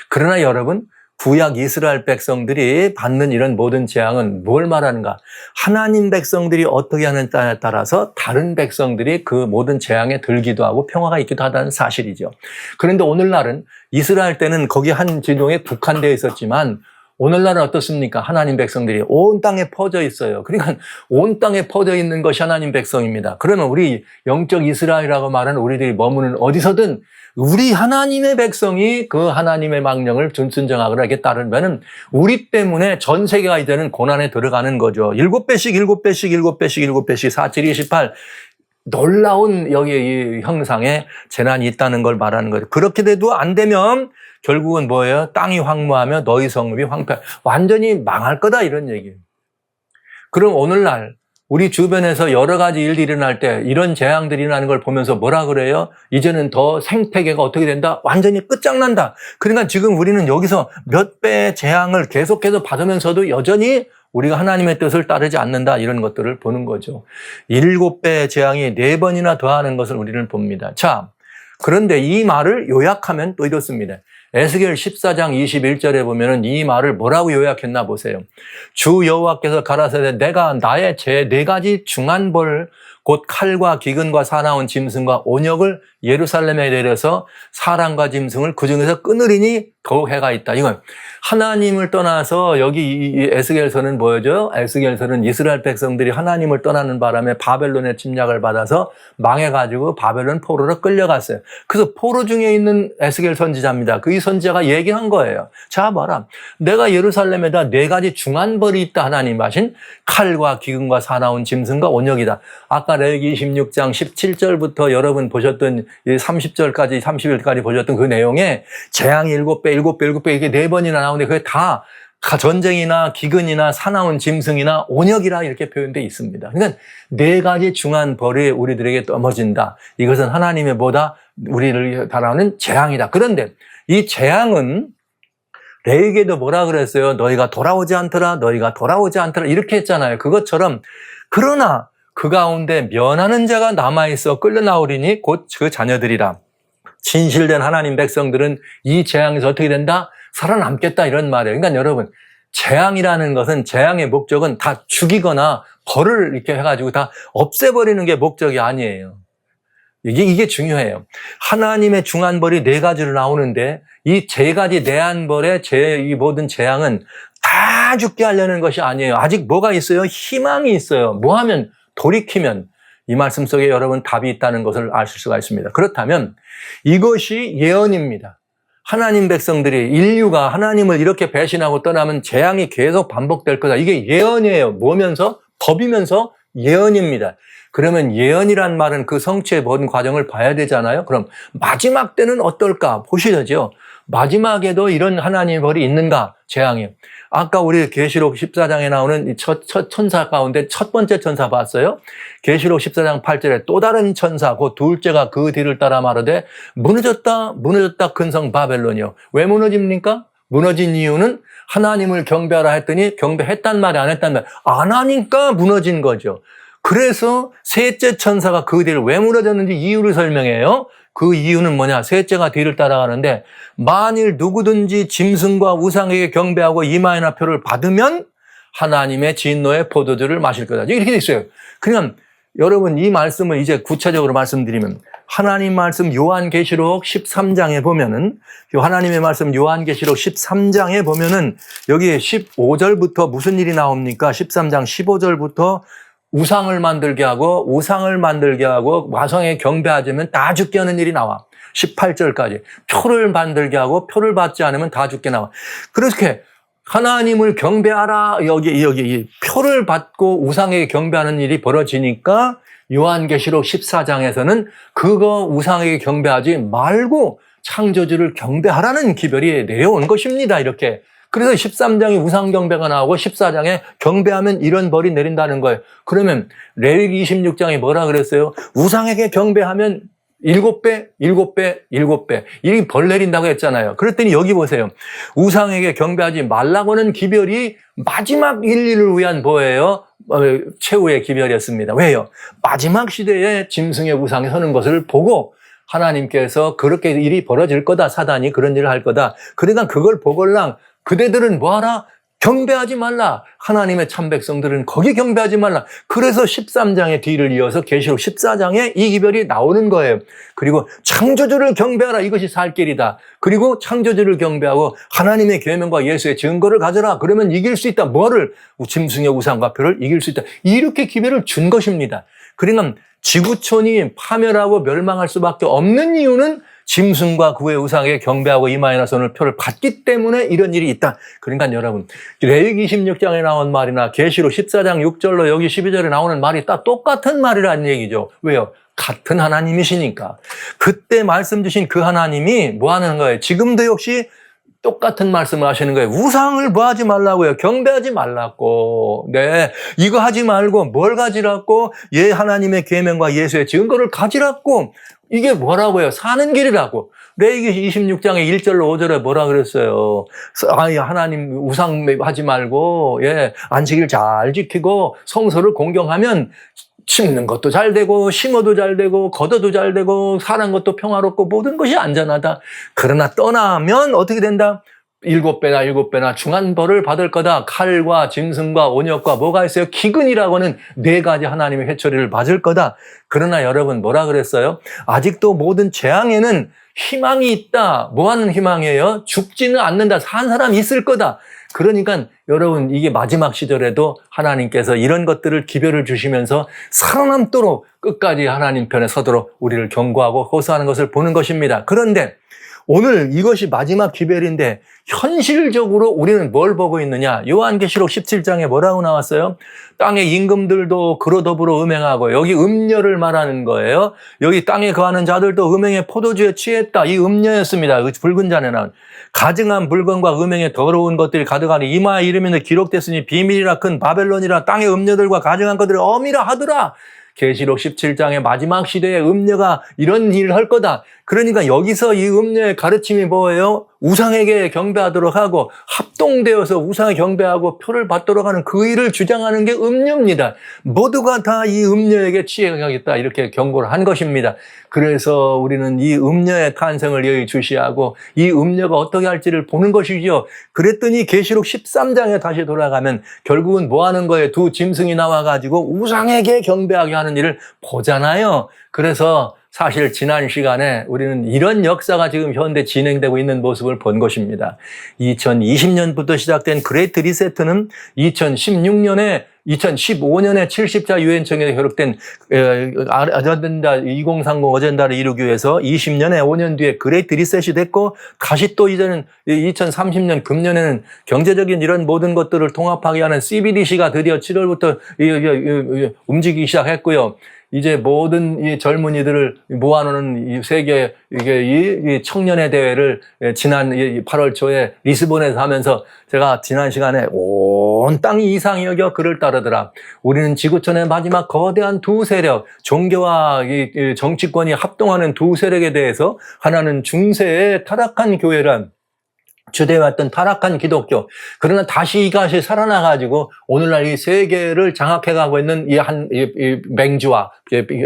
그러나 여러분, 구약 이스라엘 백성들이 받는 이런 모든 재앙은 뭘 말하는가? 하나님 백성들이 어떻게 하느냐에 따라서 다른 백성들이 그 모든 재앙에 들기도 하고 평화가 있기도 하다는 사실이죠. 그런데 오늘날은, 이스라엘 때는 거기 한 지동에 국한되어 있었지만 오늘날은 어떻습니까? 하나님 백성들이 온 땅에 퍼져 있어요. 그러니까 온 땅에 퍼져 있는 것이 하나님 백성입니다. 그러면 우리 영적 이스라엘이라고 말하는 우리들이 머무는 어디서든 우리 하나님의 백성이 그 하나님의 망령을 순종하거나 이렇게 따르면은 우리 때문에 전 세계가 이제는 고난에 들어가는 거죠. 7배씩, 7배씩, 7배씩, 7배씩, 4, 7, 28. 놀라운 여기 이 형상에 재난이 있다는 걸 말하는 거죠. 그렇게 돼도 안 되면 결국은 뭐예요? 땅이 황무하며 너희 성읍이 황폐. 완전히 망할 거다, 이런 얘기예요. 그럼 오늘날 우리 주변에서 여러 가지 일들이 일어날 때 이런 재앙들이 일어나는 걸 보면서 뭐라 그래요? 이제는 더 생태계가 어떻게 된다? 완전히 끝장난다. 그러니까 지금 우리는 여기서 몇 배의 재앙을 계속해서 받으면서도 여전히 우리가 하나님의 뜻을 따르지 않는다, 이런 것들을 보는 거죠. 7배의 재앙이 4번이나 더하는 것을 우리는 봅니다. 자, 그런데 이 말을 요약하면 또 이렇습니다. 에스겔 14장 21절에 보면은 이 말을 뭐라고 요약했나 보세요. 주 여호와께서 가라사대 내가 나의 제 4가지 중한 벌 곧 칼과 기근과 사나운 짐승과 온역을 예루살렘에 내려서 사람과 짐승을 그 중에서 끊으리니 더욱 해가 있다. 이건 하나님을 떠나서 여기 이 에스겔서는 뭐죠? 에스겔서는 이스라엘 백성들이 하나님을 떠나는 바람에 바벨론의 침략을 받아서 망해가지고 바벨론 포로로 끌려갔어요. 그래서 포로 중에 있는 에스겔 선지자입니다. 그 이 선지자가 얘기한 거예요. 자, 봐라. 내가 예루살렘에다 4가지 중한 벌이 있다. 하나님 하신 칼과 기근과 사나운 짐승과 온역이다. 아까 레위기 26장 17절부터 여러분 보셨던 30절까지 30일까지 보셨던 그 내용에 재앙이 7배, 7배, 7배 이게 4번이나 나오는데 그게 다 전쟁이나 기근이나 사나운 짐승이나 온역이라 이렇게 표현되어 있습니다. 그러니까 4가지 중한 벌이 우리들에게 떠머진다. 이것은 하나님의 보다 우리를 달아오는 재앙이다. 그런데 이 재앙은 레위기에도 뭐라 그랬어요? 너희가 돌아오지 않더라, 너희가 돌아오지 않더라 이렇게 했잖아요. 그것처럼 그러나 그 가운데 면하는 자가 남아있어 끌려 나오리니 곧 그 자녀들이라. 진실된 하나님 백성들은 이 재앙에서 어떻게 된다? 살아남겠다, 이런 말이에요. 그러니까 여러분, 재앙이라는 것은, 재앙의 목적은 다 죽이거나 벌을 이렇게 해가지고 다 없애버리는 게 목적이 아니에요. 이게 중요해요. 하나님의 중한 벌이 4가지로 나오는데 이 3가지 내한벌의 이 모든 재앙은 다 죽게 하려는 것이 아니에요. 아직 뭐가 있어요? 희망이 있어요. 뭐 하면? 돌이키면. 이 말씀 속에 여러분 답이 있다는 것을 아실 수가 있습니다. 그렇다면 이것이 예언입니다. 하나님 백성들이, 인류가 하나님을 이렇게 배신하고 떠나면 재앙이 계속 반복될 거다. 이게 예언이에요. 뭐면서? 법이면서 예언입니다. 그러면 예언이란 말은 그 성취의 모든 과정을 봐야 되잖아요. 그럼 마지막 때는 어떨까 보셔야죠. 마지막에도 이런 하나님의 벌이 있는가? 재앙이요. 아까 우리 계시록 14장에 나오는 이 첫 천사 가운데 첫 번째 천사 봤어요? 계시록 14장 8절에 또 다른 천사 곧 둘째가 그 뒤를 따라 말하되 무너졌다 무너졌다 큰 성 바벨론이요. 왜 무너집니까? 무너진 이유는 하나님을 경배하라 했더니 경배했단 말이 안 했단 말. 안 하니까 무너진 거죠. 그래서 셋째 천사가 그 뒤를 왜 무너졌는지 이유를 설명해요. 그 이유는 뭐냐? 셋째가 뒤를 따라가는데 만일 누구든지 짐승과 우상에게 경배하고 이마이나 표를 받으면 하나님의 진노의 포도주를 마실 거다. 이렇게 돼 있어요. 그냥 여러분 이 말씀을 이제 구체적으로 말씀드리면 하나님 말씀 요한계시록 13장에 보면은 하나님의 말씀 요한계시록 13장에 보면은 여기 15절부터 무슨 일이 나옵니까? 13장 15절부터 우상을 만들게 하고 와성에 경배하자면 다 죽게 하는 일이 나와. 18절까지. 표를 만들게 하고 표를 받지 않으면 다 죽게 나와. 그렇게 하나님을 경배하라. 여기 표를 받고 우상에게 경배하는 일이 벌어지니까 요한계시록 14장에서는 그거 우상에게 경배하지 말고 창조주를 경배하라는 기별이 내려온 것입니다. 이렇게. 그래서 13장에 우상 경배가 나오고 14장에 경배하면 이런 벌이 내린다는 거예요. 그러면 레위기 26장에 뭐라 그랬어요? 우상에게 경배하면 7배, 7배, 7배. 이 벌 내린다고 했잖아요. 그랬더니 여기 보세요. 우상에게 경배하지 말라고는 기별이 마지막 인류를 위한 뭐예요? 최후의 기별이었습니다. 왜요? 마지막 시대에 짐승의 우상에 서는 것을 보고 하나님께서 그렇게 일이 벌어질 거다. 사단이 그런 일을 할 거다. 그러니까 그걸 보걸랑 그대들은 뭐하라? 경배하지 말라. 하나님의 참백성들은 거기 경배하지 말라. 그래서 13장의 뒤를 이어서 계시록 14장에 이 기별이 나오는 거예요. 그리고 창조주를 경배하라. 이것이 살 길이다. 그리고 창조주를 경배하고 하나님의 계명과 예수의 증거를 가져라. 그러면 이길 수 있다. 뭐를? 짐승의 우상과 표를 이길 수 있다. 이렇게 기별을 준 것입니다. 그러니까 지구촌이 파멸하고 멸망할 수밖에 없는 이유는 짐승과 그의 우상에게 경배하고 이마이나 손을 표를 받기 때문에 이런 일이 있다. 그러니까 여러분 레위기 26장에 나온 말이나 계시록 14장 6절로 여기 12절에 나오는 말이 딱 똑같은 말이라는 얘기죠. 왜요? 같은 하나님이시니까. 그때 말씀 주신 그 하나님이 뭐 하는 거예요? 지금도 역시 똑같은 말씀을 하시는 거예요. 우상을 뭐 하지 말라고요? 경배하지 말라고. 네. 이거 하지 말고 뭘 가지라고? 하나님의 계명과 예수의 증거를 가지라고. 이게 뭐라고요? 사는 길이라고. 레위기 26장의 1절로 5절에 뭐라 그랬어요? 하나님 우상 하지 말고, 안식일 잘 지키고 성소를 공경하면 심는 것도 잘 되고, 심어도 잘 되고, 걷어도 잘 되고, 사는 것도 평화롭고, 모든 것이 안전하다. 그러나 떠나면 어떻게 된다? 7배나 중한 벌을 받을 거다. 칼과 짐승과 온역과 뭐가 있어요? 기근이라고는 4가지 하나님의 회초리를 맞을 거다. 그러나 여러분 뭐라 그랬어요? 아직도 모든 재앙에는 희망이 있다. 뭐 하는 희망이에요? 죽지는 않는다. 산 사람이 있을 거다. 그러니까 여러분 이게 마지막 시절에도 하나님께서 이런 것들을 기별을 주시면서 살아남도록 끝까지 하나님 편에 서도록 우리를 경고하고 호소하는 것을 보는 것입니다. 그런데 오늘 이것이 마지막 기별인데 현실적으로 우리는 뭘 보고 있느냐? 요한계시록 17장에 뭐라고 나왔어요? 땅의 임금들도 그로 더불어 음행하고, 여기 음녀를 말하는 거예요. 여기 땅에 거하는 자들도 음행의 포도주에 취했다. 이 음녀였습니다. 붉은 잔에 나온. 가증한 물건과 음행의 더러운 것들이 가득하니 이마에 이르면서 기록됐으니 비밀이라 큰 바벨론이라 땅의 음녀들과 가증한 것들을 엄이라 하더라. 계시록 17장의 마지막 시대에 음녀가 이런 일을 할 거다. 그러니까 여기서 이 음녀의 가르침이 뭐예요? 우상에게 경배하도록 하고 합동되어서 우상에 경배하고 표를 받도록 하는 그 일을 주장하는 게 음녀입니다. 모두가 다 이 음녀에게 취해가겠다 이렇게 경고를 한 것입니다. 그래서 우리는 이 음녀의 탄생을 여기 주시하고 이 음녀가 어떻게 할지를 보는 것이죠. 그랬더니 계시록 13장에 다시 돌아가면 결국은 뭐 하는 거예요? 두 짐승이 나와가지고 우상에게 경배하게 하는 일을 보잖아요. 그래서 사실 지난 시간에 우리는 이런 역사가 지금 현대 진행되고 있는 모습을 본 것입니다. 2020년부터 시작된 그레이트 리세트는 2015년에 70자 유엔청에 협력된 아젠다 2030 어젠다를 이루기 위해서 20년에 5년 뒤에 그레이트 리셋이 됐고 다시 또 이제는 2030년 금년에는 경제적인 이런 모든 것들을 통합하게 하는 CBDC가 드디어 7월부터 움직이기 시작했고요. 이제 모든 이 젊은이들을 모아놓는 이 세계 이 청년의 대회를 지난 8월 초에 리스본에서 하면서 제가 지난 시간에 온 땅이 이상히 여겨 그를 따르더라. 우리는 지구촌의 마지막 거대한 두 세력, 종교와 이 정치권이 합동하는 두 세력에 대해서 하나는 중세의 타락한 교회란 주대에 왔던 타락한 기독교. 그러나 다시 이것이 살아나가지고 오늘날 이 세계를 장악해가고 있는 이 맹주와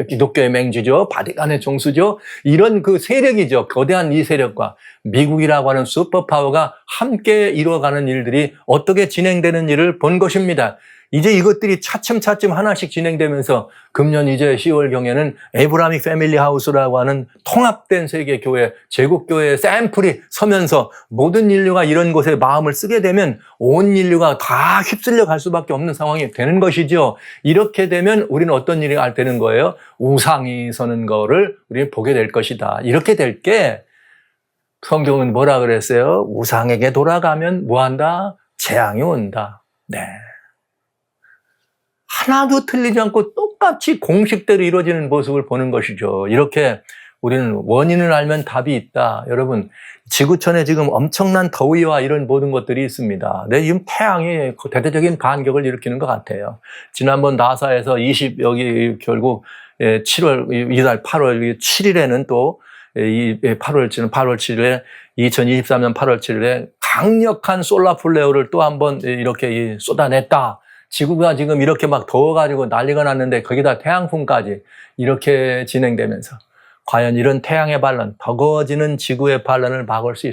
기독교의 맹주죠. 바티칸의 종수죠. 이런 그 세력이죠. 거대한 이 세력과 미국이라고 하는 슈퍼파워가 함께 이루어가는 일들이 어떻게 진행되는 일을 본 것입니다. 이제 이것들이 차츰차츰 하나씩 진행되면서 금년 이제 10월경에는 에브라믹 패밀리 하우스라고 하는 통합된 세계교회, 제국교회의 샘플이 서면서 모든 인류가 이런 곳에 마음을 쓰게 되면 온 인류가 다 휩쓸려 갈 수밖에 없는 상황이 되는 것이죠. 이렇게 되면 우리는 어떤 일이 되는 거예요? 우상이 서는 거를 우리는 보게 될 것이다. 이렇게 될 게 성경은 뭐라 그랬어요? 우상에게 돌아가면 뭐한다? 재앙이 온다. 네. 하나도 틀리지 않고 똑같이 공식대로 이루어지는 모습을 보는 것이죠. 이렇게 우리는 원인을 알면 답이 있다. 여러분, 지구촌에 지금 엄청난 더위와 이런 모든 것들이 있습니다. 지금 태양이 대대적인 반격을 일으키는 것 같아요. 지난번 나사에서 여기 결국 8월 7일에는 또 8월 7일에 2023년 8월 7일에 강력한 솔라 플레어를 또 한번 이렇게 쏟아냈다. 지구가 지금 이렇게 막 더워가지고 난리가 났는데 거기다 태양풍까지 이렇게 진행되면서 과연 이런 태양의 반란, 더거워지는 지구의 반란을 막을 수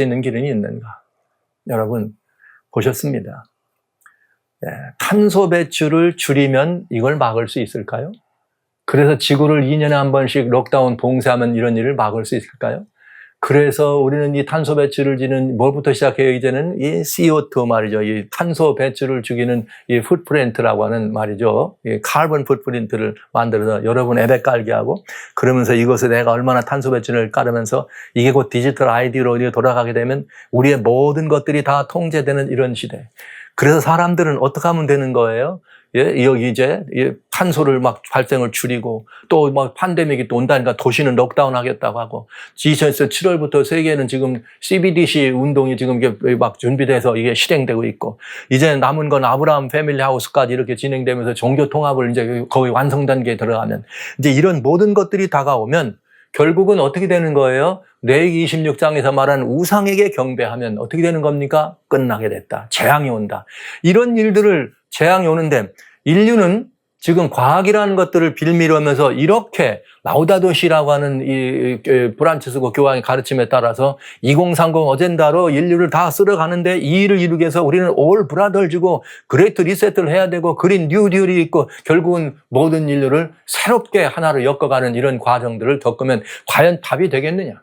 있는 길은 있는가? 여러분 보셨습니다. 탄소 배출을 줄이면 이걸 막을 수 있을까요? 그래서 지구를 2년에 한 번씩 록다운 봉쇄하면 이런 일을 막을 수 있을까요? 그래서 우리는 이 탄소 배출을 지는 뭘부터 시작해요? 이제는 이 CO2 말이죠. 이 탄소 배출을 죽이는 이 풋프린트라고 하는 말이죠. 이 카본 풋프린트를 만들어서 여러분 앱에 깔게 하고 그러면서 이것을 내가 얼마나 탄소 배출을 깔으면서 이게 곧 디지털 아이디로 돌아가게 되면 우리의 모든 것들이 다 통제되는 이런 시대. 그래서 사람들은 어떻게 하면 되는 거예요? 여기 이제 탄소를 막 발생을 줄이고 또 막 팬데믹이 또 온다니까 도시는 록다운 하겠다고 하고 7월부터 세계는 지금 CBDC 운동이 지금 막 준비돼서 이게 실행되고 있고 이제 남은 건 아브라함 패밀리 하우스까지 이렇게 진행되면서 종교 통합을 이제 거의 완성 단계에 들어가면 이제 이런 모든 것들이 다가오면 결국은 어떻게 되는 거예요? 레위기 26장에서 말한 우상에게 경배하면 어떻게 되는 겁니까? 끝나게 됐다. 재앙이 온다. 이런 일들을 재앙이 오는데 인류는 지금 과학이라는 것들을 빌미로면서 이렇게 라우다도시라고 하는 이 프란치스코 교황의 가르침에 따라서 2030 어젠다로 인류를 다 쓸어가는데 이 일을 이루기 위해서 우리는 올 브라더를 주고 그레이트 리셋을 해야 되고 그린 뉴 딜이 있고 결국은 모든 인류를 새롭게 하나로 엮어가는 이런 과정들을 겪으면 과연 답이 되겠느냐?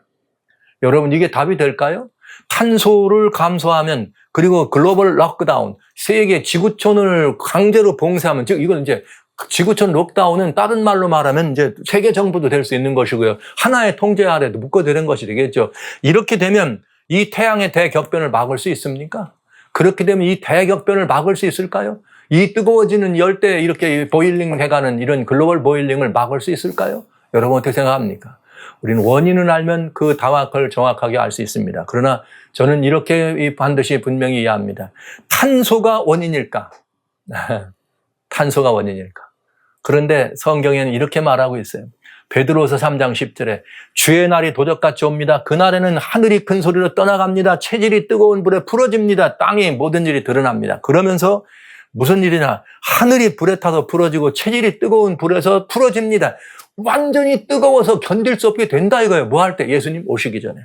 여러분 이게 답이 될까요? 탄소를 감소하면 그리고 글로벌 록다운, 세계 지구촌을 강제로 봉쇄하면 즉 이건 이제 지구촌 록다운은 다른 말로 말하면 이제 세계 정부도 될 수 있는 것이고요. 하나의 통제 아래도 묶어드는 것이 되겠죠. 이렇게 되면 이 태양의 대격변을 막을 수 있습니까? 그렇게 되면 이 대격변을 막을 수 있을까요? 이 뜨거워지는 열대 이렇게 보일링 해가는 이런 글로벌 보일링을 막을 수 있을까요? 여러분 어떻게 생각합니까? 우리는 원인을 알면 그 다각을 정확하게 알 수 있습니다. 그러나 저는 이렇게 반드시 분명히 이해합니다. 탄소가 원인일까? 탄소가 원인일까? 그런데 성경에는 이렇게 말하고 있어요. 베드로서 3장 10절에 주의 날이 도적같이 옵니다. 그날에는 하늘이 큰 소리로 떠나갑니다. 체질이 뜨거운 불에 풀어집니다. 땅이 모든 일이 드러납니다. 그러면서 무슨 일이냐? 하늘이 불에 타서 풀어지고 체질이 뜨거운 불에서 풀어집니다. 완전히 뜨거워서 견딜 수 없게 된다 이거예요. 뭐 할 때? 예수님 오시기 전에.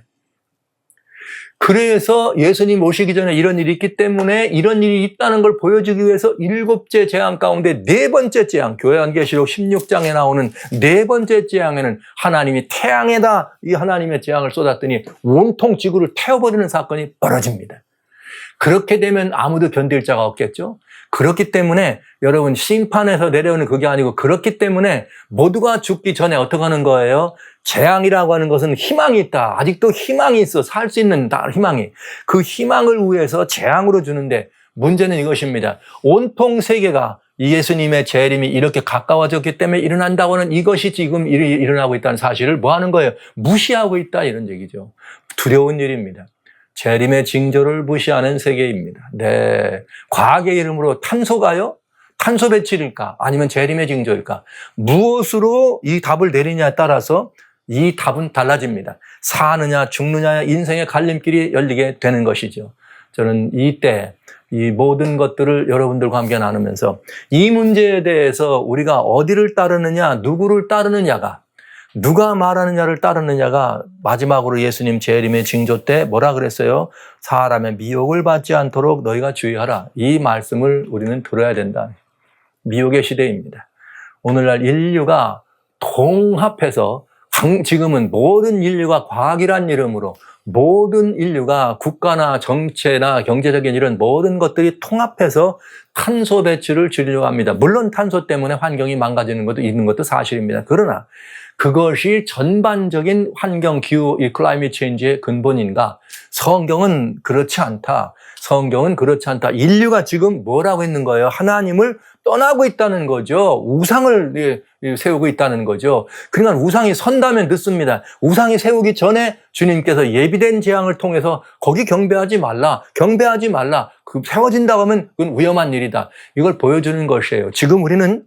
그래서 예수님 오시기 전에 이런 일이 있기 때문에 이런 일이 있다는 걸 보여주기 위해서 7째 재앙 가운데 4번째 재앙, 교회한계시록 16장에 나오는 4번째 재앙에는 하나님이 태양에다 이 하나님의 재앙을 쏟았더니 온통 지구를 태워버리는 사건이 벌어집니다. 그렇게 되면 아무도 견딜 자가 없겠죠. 그렇기 때문에 여러분 심판에서 내려오는 그게 아니고 그렇기 때문에 모두가 죽기 전에 어떻게 하는 거예요? 재앙이라고 하는 것은 희망이 있다. 아직도 희망이 있어. 살 수 있는 희망이. 그 희망을 위해서 재앙으로 주는데 문제는 이것입니다. 온통 세계가 이 예수님의 재림이 이렇게 가까워졌기 때문에 일어난다고 하는 이것이 지금 일어나고 있다는 사실을 뭐 하는 거예요? 무시하고 있다 이런 얘기죠. 두려운 일입니다. 재림의 징조를 무시하는 세계입니다. 네, 과학의 이름으로 탄소가요? 탄소 배출일까? 아니면 재림의 징조일까? 무엇으로 이 답을 내리냐에 따라서 이 답은 달라집니다. 사느냐 죽느냐의 인생의 갈림길이 열리게 되는 것이죠. 저는 이때 이 모든 것들을 여러분들과 함께 나누면서 이 문제에 대해서 우리가 어디를 따르느냐, 누구를 따르느냐가, 누가 말하느냐를 따르느냐가 마지막으로 예수님 재림의 징조 때 뭐라 그랬어요? 사람의 미혹을 받지 않도록 너희가 주의하라. 이 말씀을 우리는 들어야 된다. 미혹의 시대입니다. 오늘날 인류가 통합해서 지금은 모든 인류가 과학이란 이름으로 모든 인류가 국가나 정체나 경제적인 이런 모든 것들이 통합해서 탄소 배출을 줄이려고 합니다. 물론 탄소 때문에 환경이 망가지는 것도 있는 것도 사실입니다. 그러나 그것이 전반적인 환경, 기후, 이 클라이밋 체인지의 근본인가? 성경은 그렇지 않다. 성경은 그렇지 않다. 인류가 지금 뭐라고 했는 거예요? 하나님을 떠나고 있다는 거죠. 우상을 세우고 있다는 거죠. 그러니까 우상이 선다면 늦습니다. 우상이 세우기 전에 주님께서 예비된 재앙을 통해서 거기 경배하지 말라. 경배하지 말라. 그 세워진다고 하면 그건 위험한 일이다. 이걸 보여주는 것이에요. 지금 우리는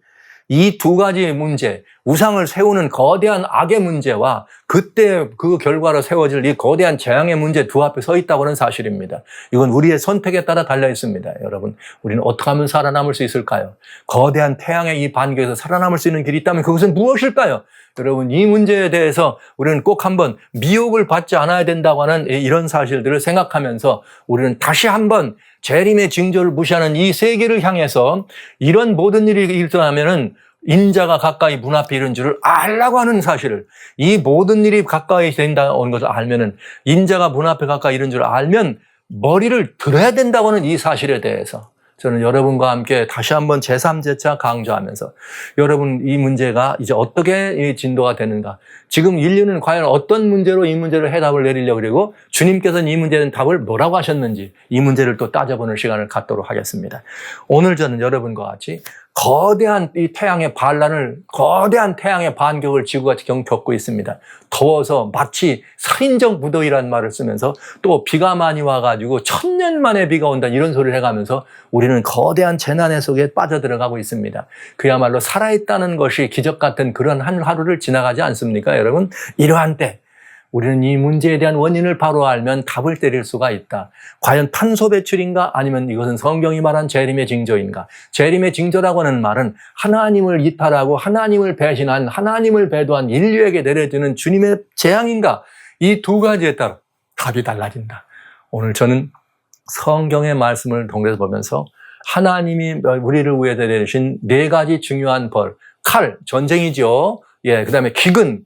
이 두 가지의 문제, 우상을 세우는 거대한 악의 문제와 그때 그 결과로 세워질 이 거대한 재앙의 문제 두 앞에 서 있다고 하는 사실입니다. 이건 우리의 선택에 따라 달려 있습니다. 여러분, 우리는 어떻게 하면 살아남을 수 있을까요? 거대한 태양의 이 반경에서 살아남을 수 있는 길이 있다면 그것은 무엇일까요? 여러분, 이 문제에 대해서 우리는 꼭 한번 미혹을 받지 않아야 된다고 하는 이런 사실들을 생각하면서 우리는 다시 한번 재림의 징조를 무시하는 이 세계를 향해서 이런 모든 일이 일어나면은 인자가 가까이 문 앞에 이른 줄을 알라고 하는 사실을, 이 모든 일이 가까이 된다는 것을 알면은, 인자가 문 앞에 가까이 이른 줄을 알면 머리를 들어야 된다고 하는 이 사실에 대해서 저는 여러분과 함께 다시 한번 제3제차 강조하면서 여러분 이 문제가 이제 어떻게 진도가 되는가, 지금 인류는 과연 어떤 문제로 이 문제를 해답을 내리려고 그리고 주님께서는 이 문제는 답을 뭐라고 하셨는지 이 문제를 또 따져보는 시간을 갖도록 하겠습니다. 오늘 저는 여러분과 같이 거대한 이 태양의 반란을, 거대한 태양의 반격을 지구가 겪고 있습니다. 더워서 마치 살인적 무더위라는 말을 쓰면서 또 비가 많이 와가지고 1000년 만에 비가 온다 이런 소리를 해가면서 우리는 거대한 재난의 속에 빠져들어가고 있습니다. 그야말로 살아있다는 것이 기적 같은 그런 한 하루를 지나가지 않습니까, 여러분? 이러한 때 우리는 이 문제에 대한 원인을 바로 알면 답을 때릴 수가 있다. 과연 탄소 배출인가? 아니면 이것은 성경이 말한 재림의 징조인가? 재림의 징조라고 하는 말은 하나님을 이탈하고 하나님을 배신한, 하나님을 배도한 인류에게 내려지는 주님의 재앙인가? 이 두 가지에 따라 답이 달라진다. 오늘 저는 성경의 말씀을 통해서 보면서 하나님이 우리를 위해 내리신 네 가지 중요한 벌, 칼, 전쟁이죠. 그 다음에 기근,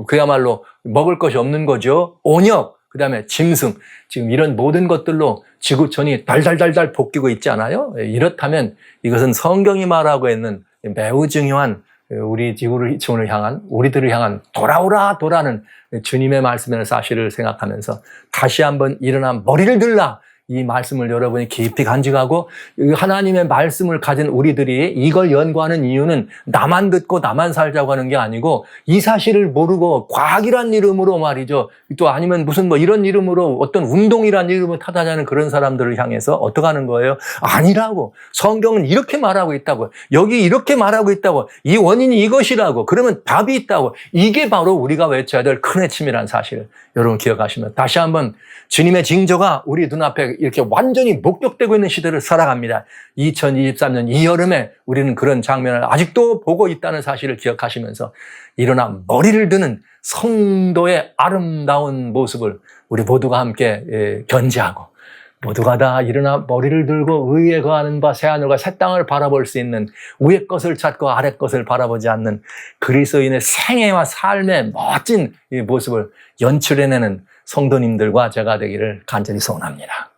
그야말로 먹을 것이 없는 거죠. 온역, 그 다음에 짐승, 지금 이런 모든 것들로 지구촌이 달달달달 볶이고 있지 않아요? 이렇다면 이것은 성경이 말하고 있는 매우 중요한 우리 지구촌을 향한, 우리들을 향한 돌아오라는 주님의 말씀의 사실을 생각하면서 다시 한번 일어나 머리를 들라, 이 말씀을 여러분이 깊이 간직하고 하나님의 말씀을 가진 우리들이 이걸 연구하는 이유는 나만 듣고 나만 살자고 하는 게 아니고 이 사실을 모르고 과학이란 이름으로 말이죠. 또 아니면 무슨 이런 이름으로 어떤 운동이란 이름을 타다냐는 그런 사람들을 향해서 어떻게 하는 거예요? 아니라고. 성경은 이렇게 말하고 있다고. 여기 이렇게 말하고 있다고. 이 원인이 이것이라고. 그러면 답이 있다고. 이게 바로 우리가 외쳐야 될 큰 핵심이라는 사실을 여러분 기억하시면 다시 한번 주님의 징조가 우리 눈앞에 이렇게 완전히 목격되고 있는 시대를 살아갑니다. 2023년 이 여름에 우리는 그런 장면을 아직도 보고 있다는 사실을 기억하시면서 일어나 머리를 드는 성도의 아름다운 모습을 우리 모두가 함께 견지하고 모두가 다 일어나 머리를 들고 의에 거하는 바 새하늘과 새 땅을 바라볼 수 있는, 위의 것을 찾고 아래 것을 바라보지 않는 그리스도인의 생애와 삶의 멋진 이 모습을 연출해내는 성도님들과 제가 되기를 간절히 소원합니다.